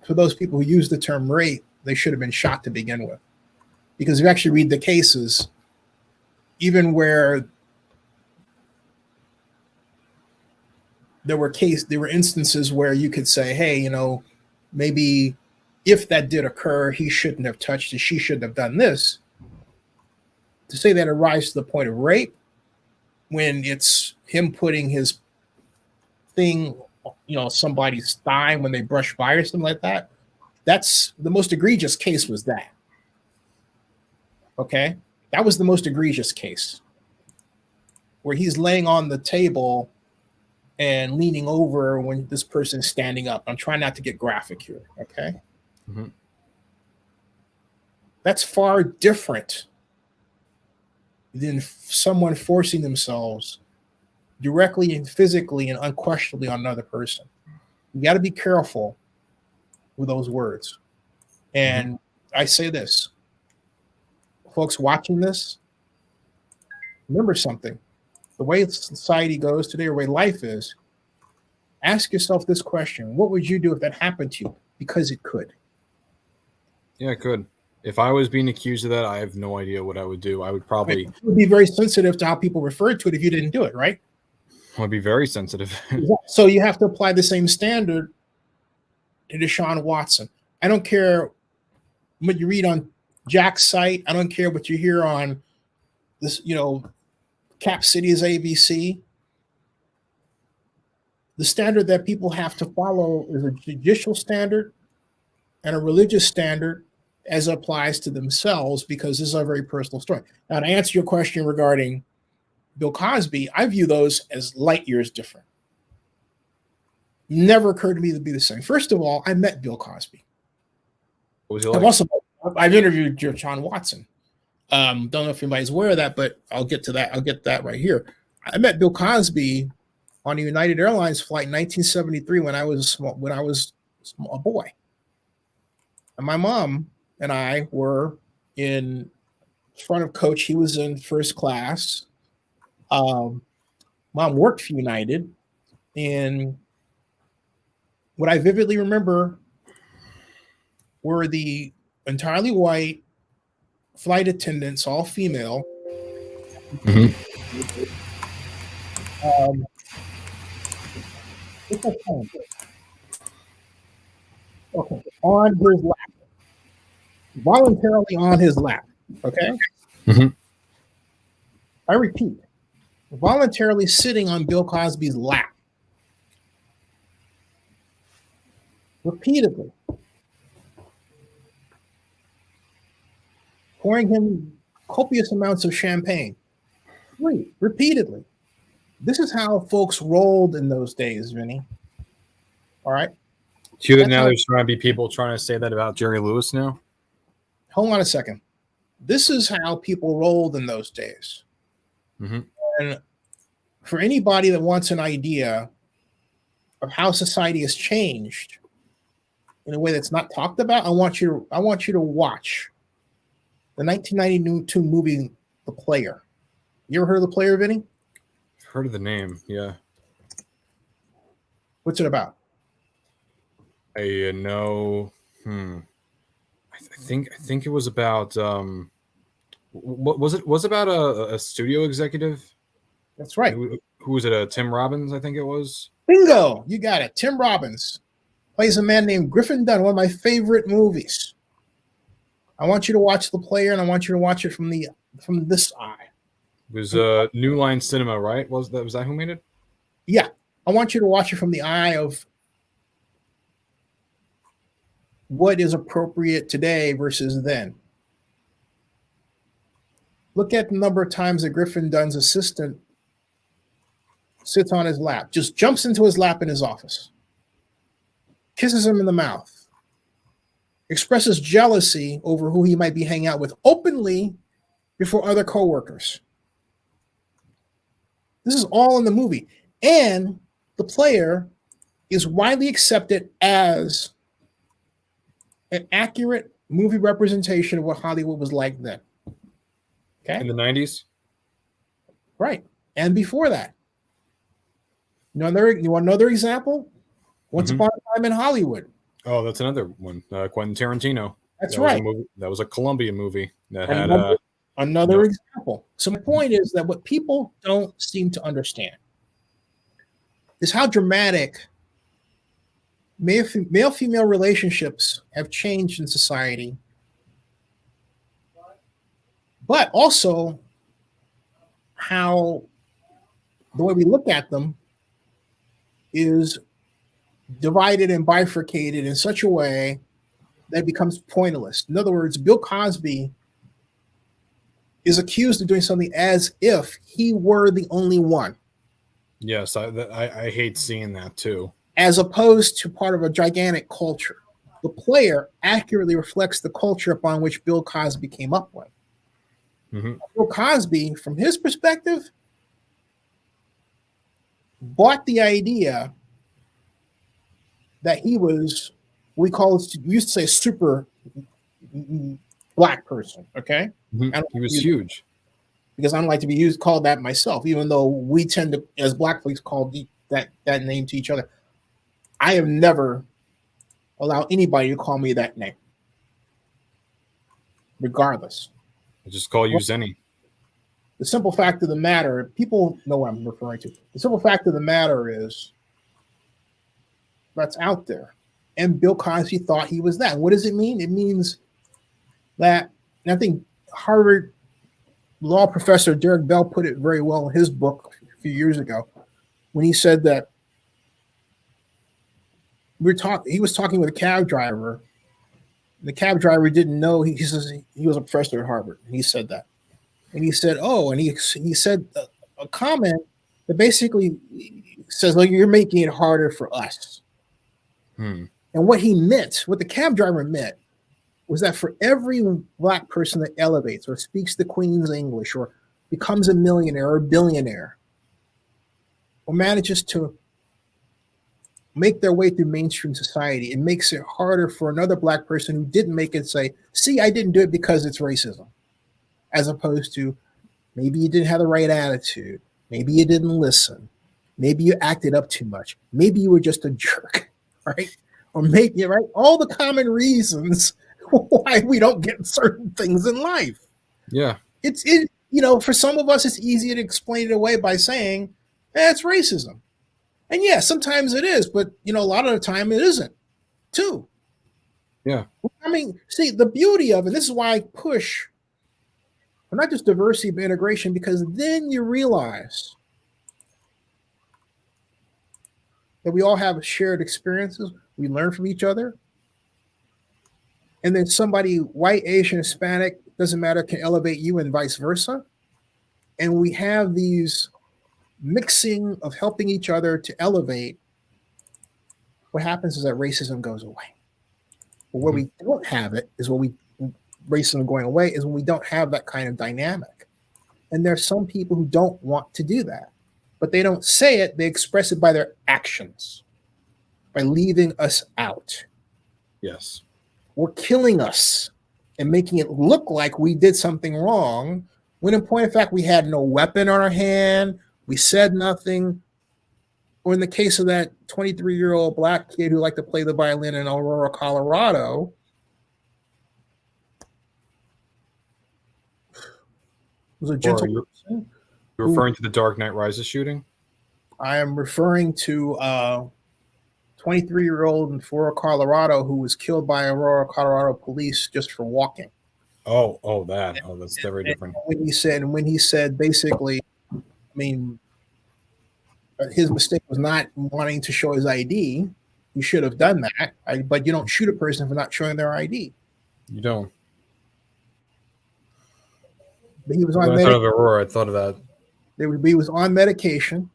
for those people who use the term rape, they should have been shot to begin with, because if you actually read the cases, even where there were instances where you could say, hey, maybe if that did occur, he shouldn't have touched it, she shouldn't have done this. To say that it rises to the point of rape when it's him putting his thing, somebody's thigh when they brush by or something like that, that's the most egregious case was that. Okay? That was the most egregious case where he's laying on the table and leaning over when this person is standing up. I'm trying not to get graphic here, okay? Mm-hmm. That's far different than someone forcing themselves directly and physically and unquestionably on another person. You got to be careful with those words. And I say this, folks watching this, remember something. The way society goes today, or the way life is, ask yourself this question. What would you do if that happened to you? Because it could. Yeah, it could. If I was being accused of that, I have no idea what I would do. I would probably... It would be very sensitive to how people referred to it if you didn't do it, right? I'd be very sensitive. So you have to apply the same standard to Deshaun Watson. I don't care what you read on Jack's site. I don't care what you hear on this, Cap City's ABC. The standard that people have to follow is a judicial standard and a religious standard as it applies to themselves, because this is a very personal story. Now, to answer your question regarding Bill Cosby, I view those as light years different. Never occurred to me to be the same. First of all, I met Bill Cosby. What was he like? I've interviewed Deshaun Watson. Don't know if anybody's aware of that, but I'll get to that. I'll get that right here. I met Bill Cosby on a United Airlines flight in 1973 when I was a boy. And my mom and I were in front of coach. He was in first class. Mom worked for United. And what I vividly remember were the entirely white flight attendants, all female. Mhm. Okay, on his lap, voluntarily on his lap. Okay, Mhm. I repeat, voluntarily sitting on Bill Cosby's lap, repeatedly, pouring him copious amounts of champagne. Repeatedly. This is how folks rolled in those days, Vinny. All right. Now there's trying to be people trying to say that about Jerry Lewis now. Hold on a second. This is how people rolled in those days. Mm-hmm. And for anybody that wants an idea of how society has changed in a way that's not talked about, I want you to watch the 1992 movie The Player. You ever heard of The Player, Vinny? Heard of the name, yeah. What's it about? I know. I think it was about. What was it? Was it about a studio executive? That's right. Who was it? Tim Robbins, I think it was. Bingo! You got it. Tim Robbins plays a man named Griffin Dunn. One of my favorite movies. I want you to watch The Player, and I want you to watch it from this eye. It was New Line Cinema, right? Was that who made it? Yeah, I want you to watch it from the eye of what is appropriate today versus then. Look at the number of times that Griffin Dunn's assistant sits on his lap, just jumps into his lap in his office, kisses him in the mouth, expresses jealousy over who he might be hanging out with openly before other coworkers. This is all in the movie. And The Player is widely accepted as an accurate movie representation of what Hollywood was like then. Okay. In the 90s? Right. And before that. You want another example? Once Upon a Time in Hollywood. Oh, that's another one. Quentin Tarantino. That's right. That was a Colombian movie that had another example. So my point is that what people don't seem to understand is how dramatic male-female relationships have changed in society, but also how the way we look at them is divided and bifurcated in such a way that it becomes pointless. In other words, Bill Cosby is accused of doing something as if he were the only one. Yes, I hate seeing that too. As opposed to part of a gigantic culture. The Player accurately reflects the culture upon which Bill Cosby came up with. Mm-hmm. Bill Cosby, from his perspective, bought the idea that he was, we used to say super black person, okay? Mm-hmm. He was huge. Because I don't like to be called that myself, even though we tend to, as black folks, call that name to each other. I have never allowed anybody to call me that name, regardless. I just call you Zenny. The simple fact of the matter, people know what I'm referring to. The simple fact of the matter is that's out there. And Bill Cosby thought he was that. What does it mean? It means that, and I think Harvard law professor Derek Bell put it very well in his book a few years ago when he said that he was talking with a cab driver. The cab driver didn't know. He says he was a professor at Harvard, and he said that. And he said, and he said a comment that basically says, "Like, you're making it harder for us." And what he meant, what the cab driver meant, was that for every black person that elevates or speaks the Queen's English or becomes a millionaire or a billionaire, or manages to make their way through mainstream society, it makes it harder for another black person who didn't make it say, see, I didn't do it because it's racism, as opposed to maybe you didn't have the right attitude. Maybe you didn't listen. Maybe you acted up too much. Maybe you were just a jerk, right? Or maybe, right? All the common reasons why we don't get certain things in life. Yeah. For some of us, it's easier to explain it away by saying, it's racism. And yeah, sometimes it is, but a lot of the time it isn't too. Yeah. I mean, see, the beauty of it, this is why I push for not just diversity, but integration, because then you realize that we all have shared experiences. We learn from each other. And then somebody, white, Asian, Hispanic, doesn't matter, can elevate you and vice versa. And we have these mixing of helping each other to elevate. What happens is that racism goes away. But where we don't have it is racism going away is when we don't have that kind of dynamic. And there's some people who don't want to do that, but they don't say it. They express it by their actions, by leaving us out. Yes. Or killing us and making it look like we did something wrong, when in point of fact, we had no weapon on our hand, we said nothing. Or in the case of that 23-year-old black kid who liked to play the violin in Aurora, Colorado, was a gentle person. You're referring to the Dark Knight Rises shooting? I am referring to 23-year-old in Aurora, Colorado, who was killed by Aurora, Colorado police just for walking. That's very different. When he said basically, I mean, his mistake was not wanting to show his ID. He should have done that, but you don't shoot a person for not showing their ID. You don't. But he was on medication. I thought of Aurora. I thought of that. He was on medication,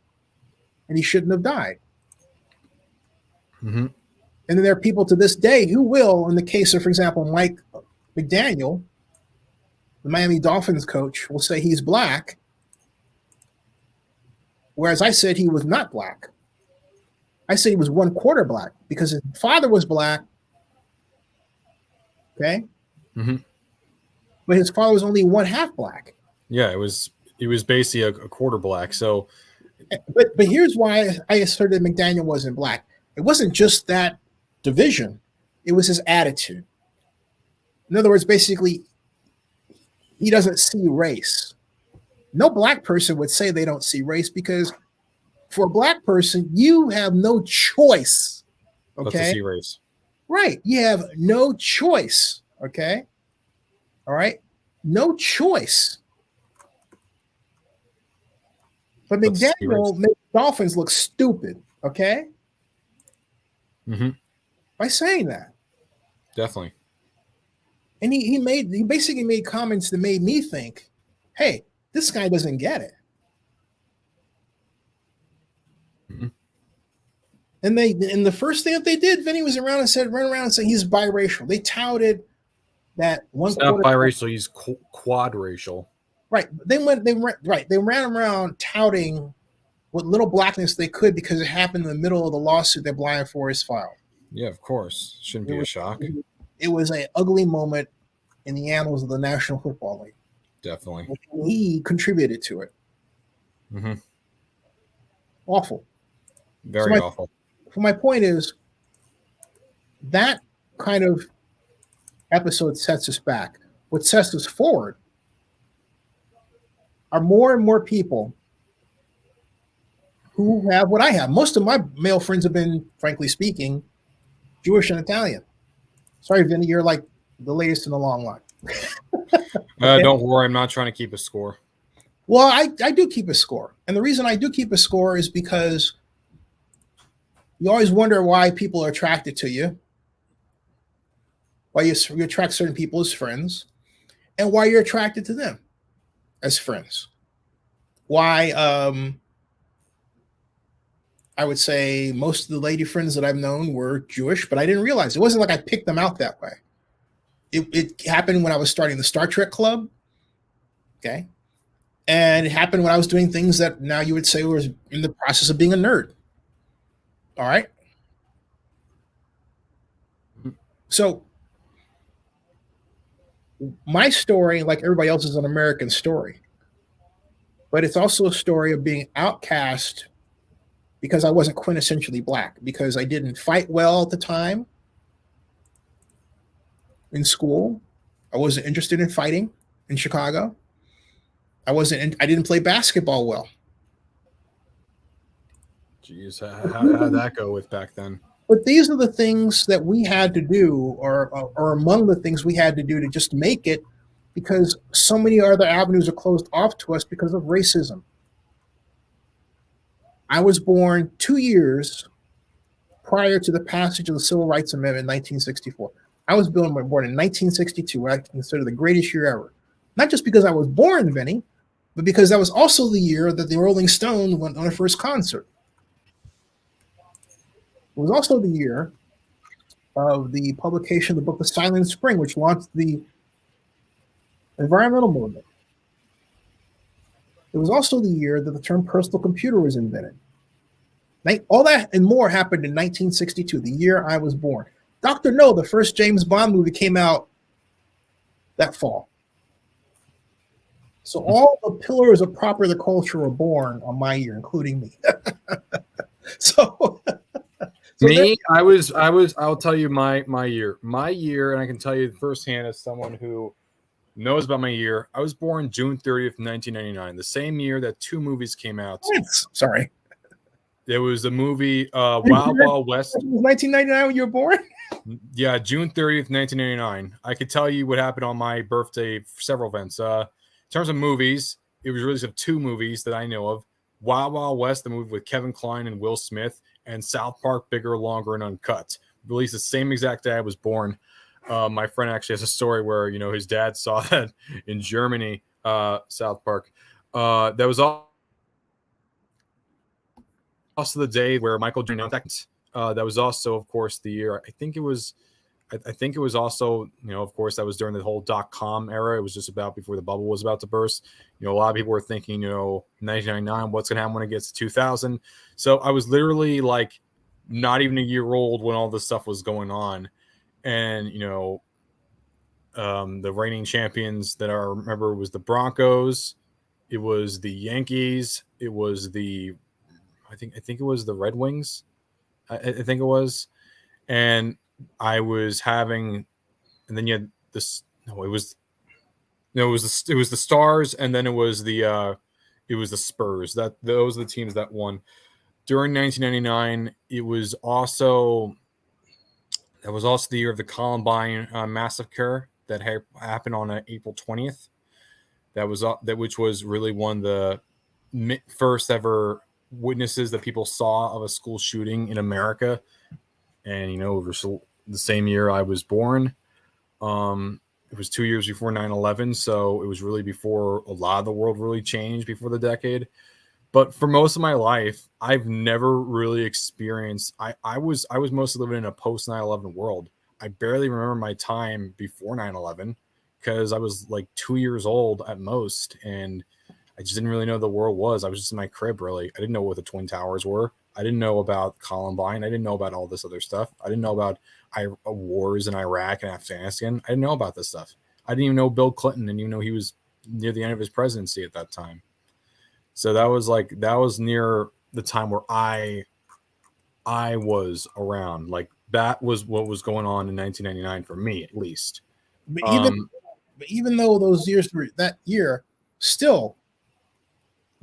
and he shouldn't have died. Mm-hmm. And then there are people to this day who will, in the case of, for example, Mike McDaniel, the Miami Dolphins coach, will say he's black, whereas I said he was not black. I said he was 1/4 black because his father was black. Okay. Mm-hmm. But his father was only 1/2 black. Yeah, he was basically a quarter black. So, but here's why I asserted McDaniel wasn't black. It wasn't just that division; it was his attitude. In other words, basically, he doesn't see race. No black person would say they don't see race because, for a black person, you have no choice. Okay, but to see race, right? You have no choice. Okay. All right. No choice. But McDaniel made Dolphins look stupid. Okay. Mm-hmm. By saying that. Definitely. And he basically made comments that made me think, hey, this guy doesn't get it. Mm-hmm. And the first thing that they did, Vinny was run around and said he's biracial. They touted that one. He's not biracial, he's quadracial. Right. They ran around touting what little blackness they could because it happened in the middle of the lawsuit that Brian Forrest filed. Yeah, of course. Shouldn't be a shock. It was an ugly moment in the annals of the National Football League. Definitely. He contributed to it. Mm-hmm. Awful. Very awful. So my point is that kind of episode sets us back. What sets us forward are more and more people who have what I have. Most of my male friends have been, frankly speaking, Jewish and Italian. Sorry, Vinny, you're like the latest in the long line. Okay? Don't worry, I'm not trying to keep a score. Well, I do keep a score. And the reason I do keep a score is because you always wonder why people are attracted to you, why you attract certain people as friends, and why you're attracted to them as friends. Why I would say most of the lady friends that I've known were Jewish, but I didn't realize. It wasn't like I picked them out that way. It happened when I was starting the Star Trek Club. Okay. And it happened when I was doing things that now you would say was in the process of being a nerd. All right. So my story, like everybody else, is an American story. But it's also a story of being outcast because I wasn't quintessentially black, because I didn't fight well at the time in school. I wasn't interested in fighting in Chicago. I didn't play basketball well. Jeez, how did that go with back then? But these are the things that we had to do, or among the things we had to do to just make it, because so many other avenues are closed off to us because of racism. I was born 2 years prior to the passage of the Civil Rights Amendment in 1964. I was born in 1962, what I consider the greatest year ever. Not just because I was born, Vinny, but because that was also the year that the Rolling Stones went on their first concert. It was also the year of the publication of the book The Silent Spring, which launched the environmental movement. It was also the year that the term personal computer was invented. All that and more happened in 1962, the year I was born. Dr. No, the first James Bond movie, came out that fall. So all the pillars of popular culture were born on my year, including me. I'll tell you my year, and I can tell you firsthand as someone who knows about my year. I was born June 30th, 1999, the same year that two movies came out. Sorry. There was the movie Wild Wild West. It was 1999 when you were born? Yeah, June 30th, 1999. I could tell you what happened on my birthday, several events. In terms of movies, it was released of two movies that I know of. Wild Wild West, the movie with Kevin Kline and Will Smith, and South Park, Bigger, Longer, and Uncut. Released the same exact day I was born. My friend actually has a story where, his dad saw that in Germany, South Park. That was also the day where Michael Jordan announced that was also, of course, the year. I think it was also, of course, that was during the whole .com era. It was just about before the bubble was about to burst. A lot of people were thinking, 1999, what's going to happen when it gets to 2000? So I was literally like not even a year old when all this stuff was going on. And, the reigning champions that I remember was the Broncos. It was the Yankees. It was I think it was the Red Wings. I think it was. And I was having, and then you had this. No, it was the Stars, and then it was the Spurs. Those are the teams that won during 1999. It was also the year of the Columbine massacre that happened on April 20th. Which was really one of the first ever witnesses that people saw of a school shooting in America. And, it was the same year I was born. It was 2 years before 9/11. So it was really before a lot of the world really changed before the decade. But for most of my life, I've never really experienced, I was mostly living in a post 9/11 world. I barely remember my time before 9/11 because I was like 2 years old at most. And I just didn't really know the world was. I was just in my crib, really. I didn't know what the Twin Towers were. I didn't know about Columbine. I didn't know about all this other stuff. I didn't know about wars in Iraq and Afghanistan. I didn't know about this stuff. I didn't even know Bill Clinton, and he was near the end of his presidency at that time. So that was near the time where I was around. Like that was what was going on in 1999 for me, at least. But even though those years were that year, still.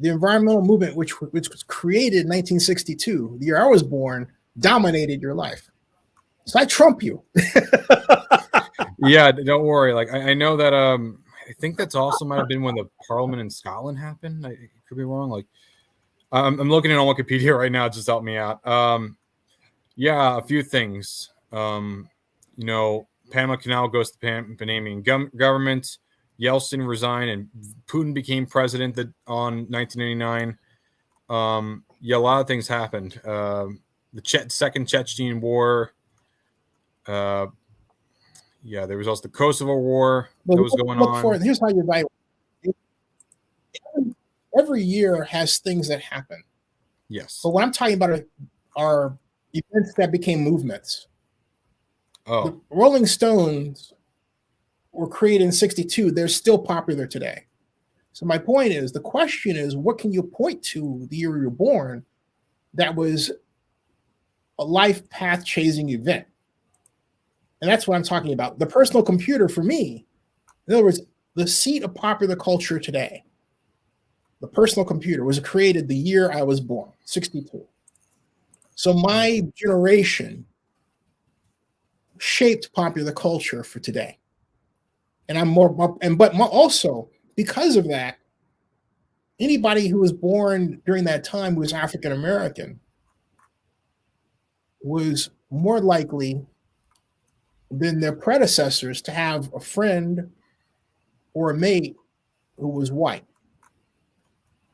The environmental movement, which was created in 1962, the year I was born, dominated your life. So I trump you. Yeah, don't worry. Like I know that I think that's also might have been when the Parliament in Scotland happened. I could be wrong. Like I'm looking at on Wikipedia right now. Just help me out. Yeah, a few things. Panama Canal goes to the Panamanian government. Yeltsin resigned and Putin became president on 1989. A lot of things happened. The Second Chechen War. There was also the Kosovo War that was going on. Here's how you evaluate. every year has things that happen. Yes. But what I'm talking about are events that became movements. Oh, The Rolling Stones were created in 62. They're still popular today. So my point is, the question is, what can you point to the year you were born that was a life path chasing event? And that's what I'm talking about. The personal computer for me, in other words, the seat of popular culture today, the personal computer was created the year I was born, 62. So my generation shaped popular culture for today. And I'm also because of that, anybody who was born during that time who was African American was more likely than their predecessors to have a friend or a mate who was white,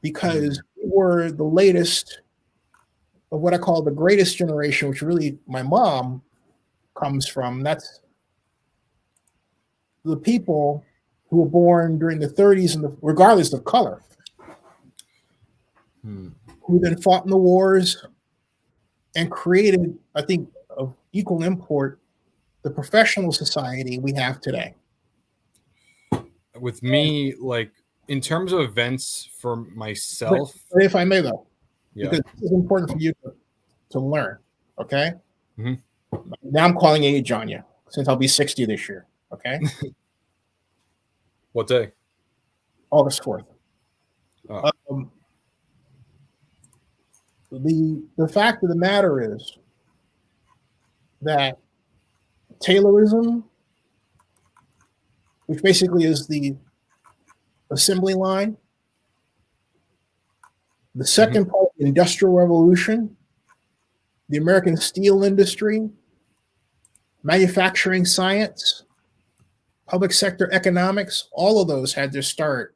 because we were the latest of what I call the greatest generation, which really my mom comes from. That's the people who were born during the 30s and regardless of color, who then fought in the wars and created, I think, of equal import, the professional society we have today. With me, like in terms of events for myself, but if I may, though, yeah, because this is important for you to learn. Okay. Mm-hmm. Now I'm calling age on you since I'll be 60 this year. Okay. What day? August 4th. Oh. The fact of the matter is that Taylorism, which basically is the assembly line, the second part of the Industrial Revolution, the American steel industry, manufacturing science, public sector economics, all of those had their start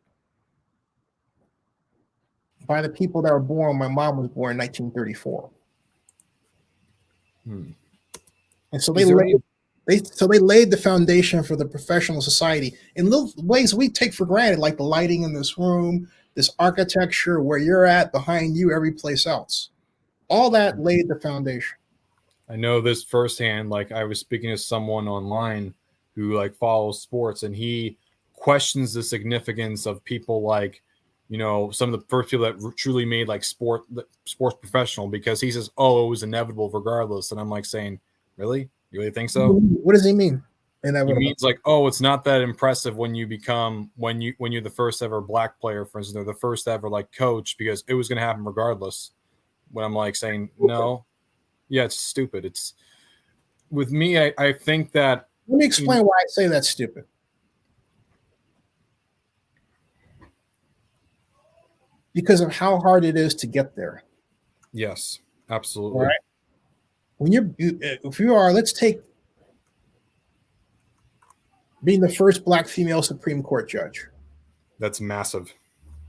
by the people that were born. My mom was born in 1934. And so they laid the foundation for the professional society in little ways we take for granted, like the lighting in this room, this architecture, where you're at, behind you, every place else. All that laid the foundation. I know this firsthand. Like I was speaking to someone online who like follows sports, and he questions the significance of people like, you know, some of the first people that truly made like sports professional, because he says, oh, it was inevitable regardless. And I'm like saying, really? You really think so? What does he mean? He means like, oh, it's not that impressive when you become when you're the first ever black player, for instance, or the first ever like coach, because it was going to happen regardless. When I'm like saying, no, yeah, it's stupid. It's with me. I think that. Let me explain why I say that's stupid. Because of how hard it is to get there. Yes, absolutely. All right. When if you are, let's take being the first black female Supreme Court judge. That's massive.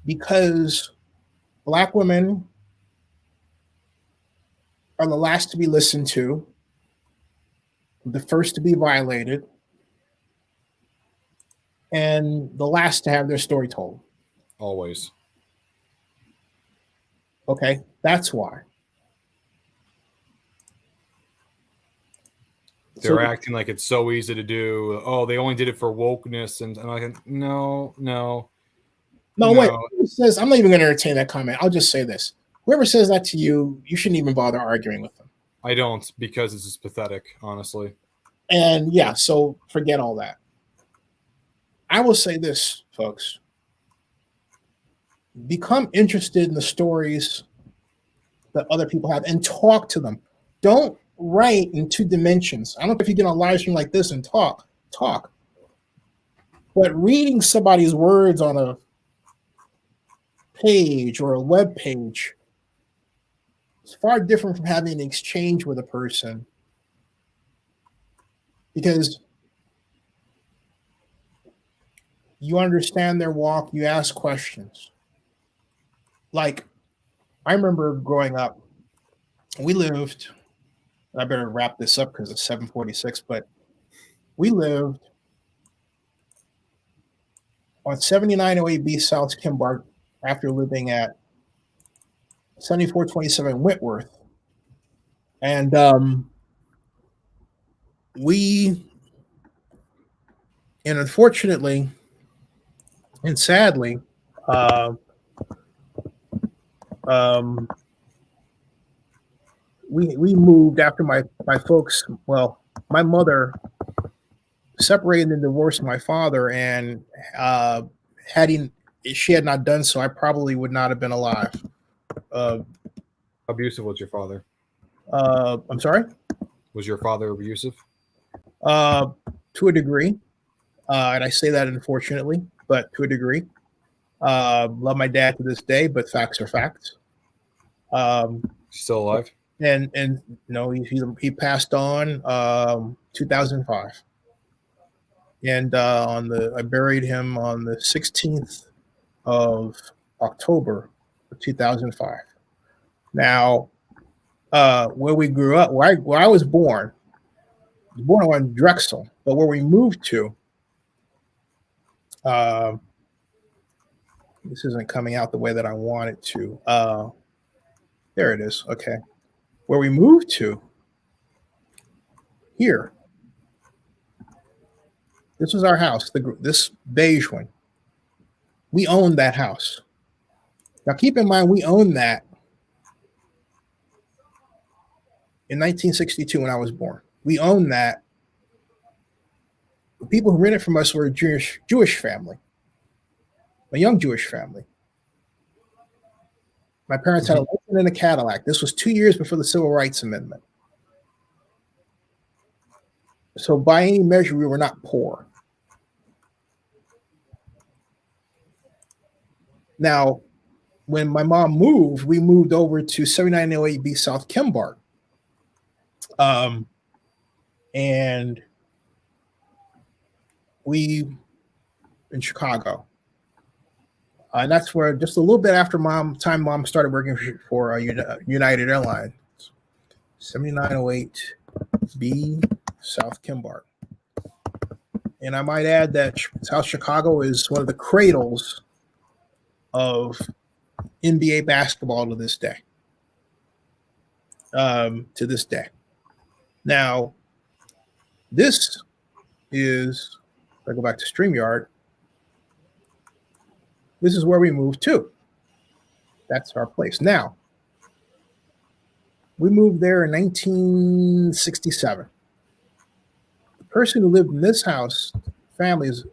Because black women are the last to be listened to, the first to be violated, and the last to have their story told. Always. Okay, that's why. They're acting like it's so easy to do. Oh, they only did it for wokeness, and I'm like, no. Wait. Who says, I'm not even going to entertain that comment. I'll just say this: whoever says that to you, you shouldn't even bother arguing with them. I don't, because it's just pathetic, honestly. And yeah, so forget all that. I will say this, folks: become interested in the stories that other people have and talk to them. Don't write in 2 dimensions. I don't know if you get on a live stream like this and talk. But reading somebody's words on a page or a web page is far different from having an exchange with a person, because you understand their walk, you ask questions. Like, I remember growing up, we lived, I better wrap this up because it's 7:46, but we lived on 7908B South Kimbard after living at 7427 Whitworth. And unfortunately and sadly, we moved after my folks. Well, my mother separated and divorced my father, and she had not done so, I probably would not have been alive. How abusive was your father? I'm sorry? Was your father abusive? To a degree. And I say that unfortunately, but to a degree. Love my dad to this day, but facts are facts. Still alive? And no, he passed on 2005. And I buried him on the 16th of October of 2005. Now, where we grew up, where I was born on Drexel, but where we moved to, this isn't coming out the way that I want it to. There it is. Okay. Where we moved to here. This was our house, this beige one. We owned that house. Now, keep in mind, we owned that in 1962 when I was born. We owned that. The people who rented from us were a Jewish family, a young Jewish family. My parents had a Lincoln and a Cadillac. This was 2 years before the Civil Rights Amendment. So by any measure, we were not poor. Now, when my mom moved, we moved over to 7908B South Kimbart. And we in Chicago. And that's where just a little bit after mom started working for United Airlines. 7908B South Kimbart. And I might add that South Chicago is one of the cradles of NBA basketball to this day. Now, this is, if I go back to StreamYard, this is where we moved to. That's our place. Now, we moved there in 1967. The person who lived in this house, family, is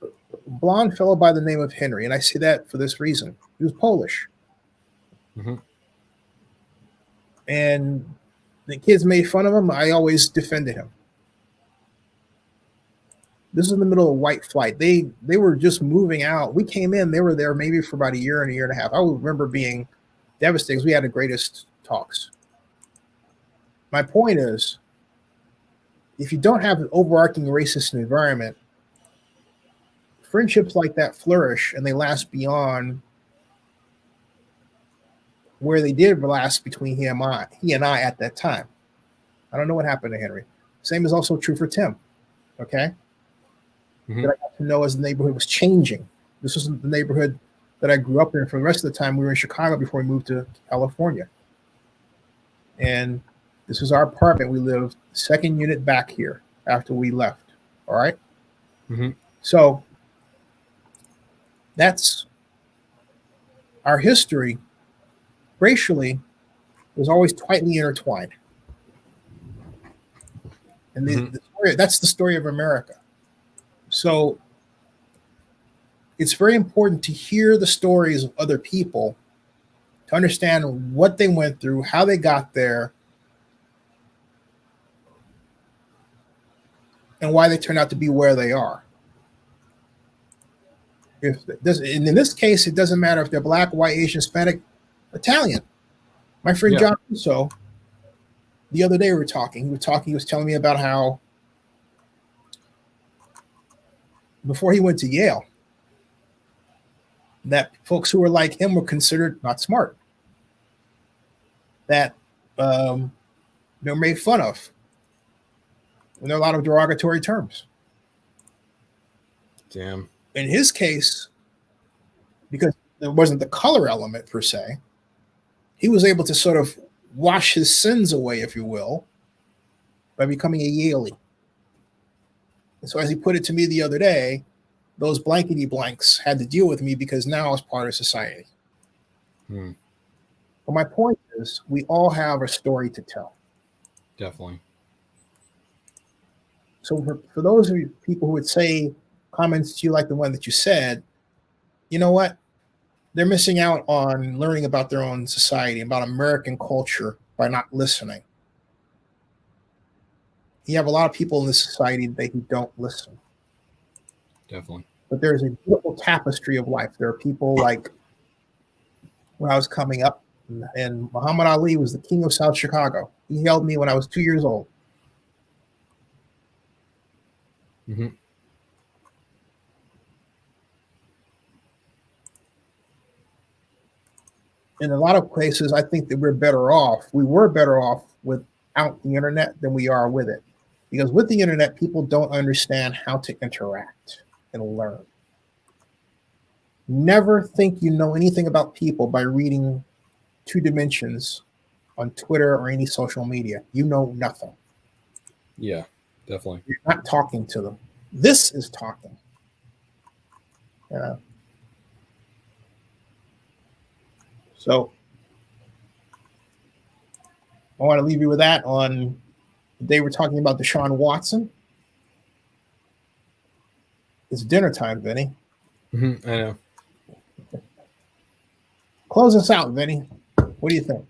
a blonde fellow by the name of Henry. And I say that for this reason. He was Polish. Mm-hmm. And the kids made fun of him. I always defended him. This is in the middle of white flight. They were just moving out. We came in. They were there maybe for about a year and a half. I remember being devastated because we had the greatest talks. My point is, if you don't have an overarching racist environment, friendships like that flourish and they last beyond where they did last between he and I at that time. I don't know what happened to Henry. Same is also true for Tim. Okay. That I got to know as the neighborhood was changing. This wasn't the neighborhood that I grew up in for the rest of the time. We were in Chicago before we moved to California. And this was our apartment. We lived second unit back here after we left. All right. Mm-hmm. So that's our history. Racially was always tightly intertwined. And the story, that's the story of America. So it's very important to hear the stories of other people, to understand what they went through, how they got there, and why they turned out to be where they are. And in this case, it doesn't matter if they're black, white, Asian, Hispanic, Italian. My friend John Russo, the other day we were talking. He was telling me about how before he went to Yale, that folks who were like him were considered not smart. That they were made fun of. And there are a lot of derogatory terms. Damn. In his case, because there wasn't the color element per se. He was able to sort of wash his sins away, if you will, by becoming a Yalie. And so as he put it to me the other day, those blankety blanks had to deal with me because now I was part of society. But my point is, we all have a story to tell. Definitely. So for those of you people who would say comments to you like the one that you said, you know what? They're missing out on learning about their own society, about American culture by not listening. You have a lot of people in this society today who don't listen. Definitely. But there's a beautiful tapestry of life. There are people like when I was coming up, and Muhammad Ali was the king of South Chicago. He held me when I was 2 years old. Mm-hmm. In a lot of places, I think that we're better off. We were better off without the internet than we are with it. Because with the internet, people don't understand how to interact and learn. Never think you know anything about people by reading 2 dimensions on Twitter or any social media. You know nothing. Yeah, definitely. You're not talking to them. This is talking. Yeah. So I want to leave you with that on the day we're talking about Deshaun Watson. It's dinner time, Vinny. Mm-hmm, I know. Close us out, Vinny. What do you think?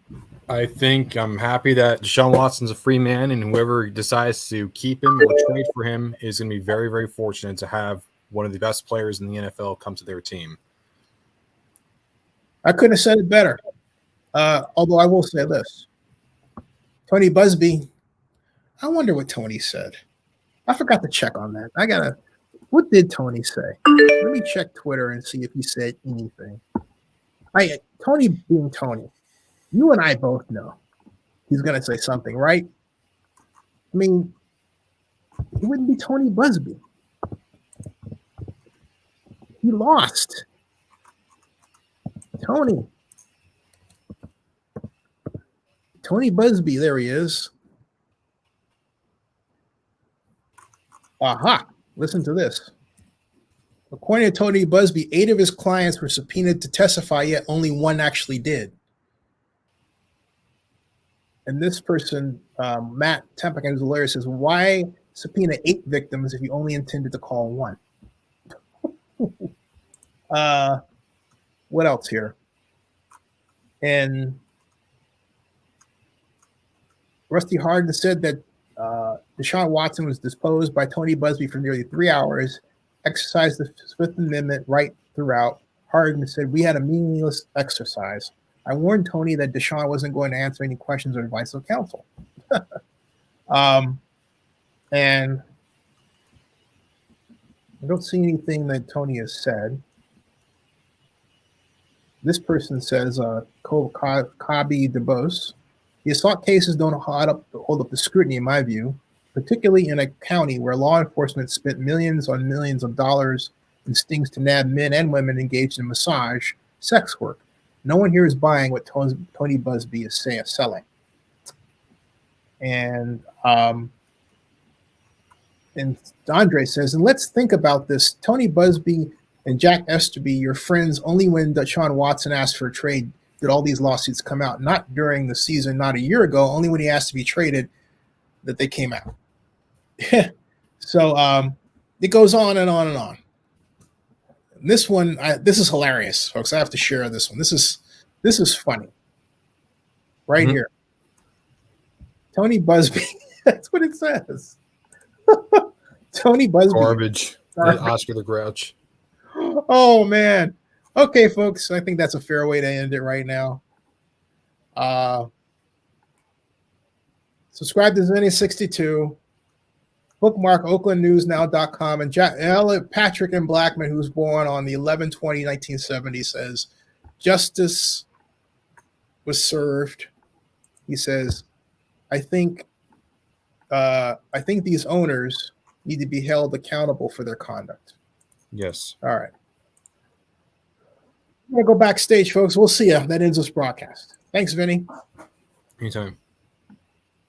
I think I'm happy that Deshaun Watson's a free man, and whoever decides to keep him or trade for him is going to be very, very fortunate to have one of the best players in the NFL come to their team. I couldn't have said it better. Although I will say this. Tony Buzbee, I wonder what Tony said. I forgot to check on that. What did Tony say? Let me check Twitter and see if he said anything. Tony being Tony, you and I both know he's going to say something, right? I mean, he wouldn't be Tony Buzbee. He lost. Tony Buzbee, there he is. Aha, listen to this. According to Tony Buzbee, 8 of his clients were subpoenaed to testify, yet only 1 actually did. And this person, Matt Tempican, who's a lawyer, says, why subpoena 8 victims if you only intended to call 1? What else here? And Rusty Hardin said that Deshaun Watson was disposed by Tony Buzbee for nearly 3 hours, exercised the Fifth Amendment right throughout. Hardin said, we had a meaningless exercise. I warned Tony that Deshaun wasn't going to answer any questions or advice of counsel. And I don't see anything that Tony has said. This person says, Kabi DeBose, the assault cases don't hold up the scrutiny, in my view, particularly in a county where law enforcement spent millions on millions of dollars in stings to nab men and women engaged in massage, sex work. No one here is buying what Tony Buzbee is selling. And Andre says, and let's think about this. Tony Buzbee and Jack Esterby, your friends, only when Deshaun Watson asked for a trade did all these lawsuits come out. Not during the season, not a year ago, only when he asked to be traded that they came out. So it goes on and on and on. This one, this is hilarious, folks. I have to share this one. This is funny. Right here. Tony Buzbee. That's what it says. Tony Buzbee. Garbage. Oscar the Grouch. Oh, man. Okay, folks. I think that's a fair way to end it right now. Subscribe to Zenny62. Bookmark OaklandNewsNow.com. And Patrick and Blackman, who was born on the 11/20/1970, says, justice was served. He says, I think these owners need to be held accountable for their conduct. Yes. All right. gonna go backstage, folks. We'll see you. That ends this broadcast. Thanks, Vinny. Anytime.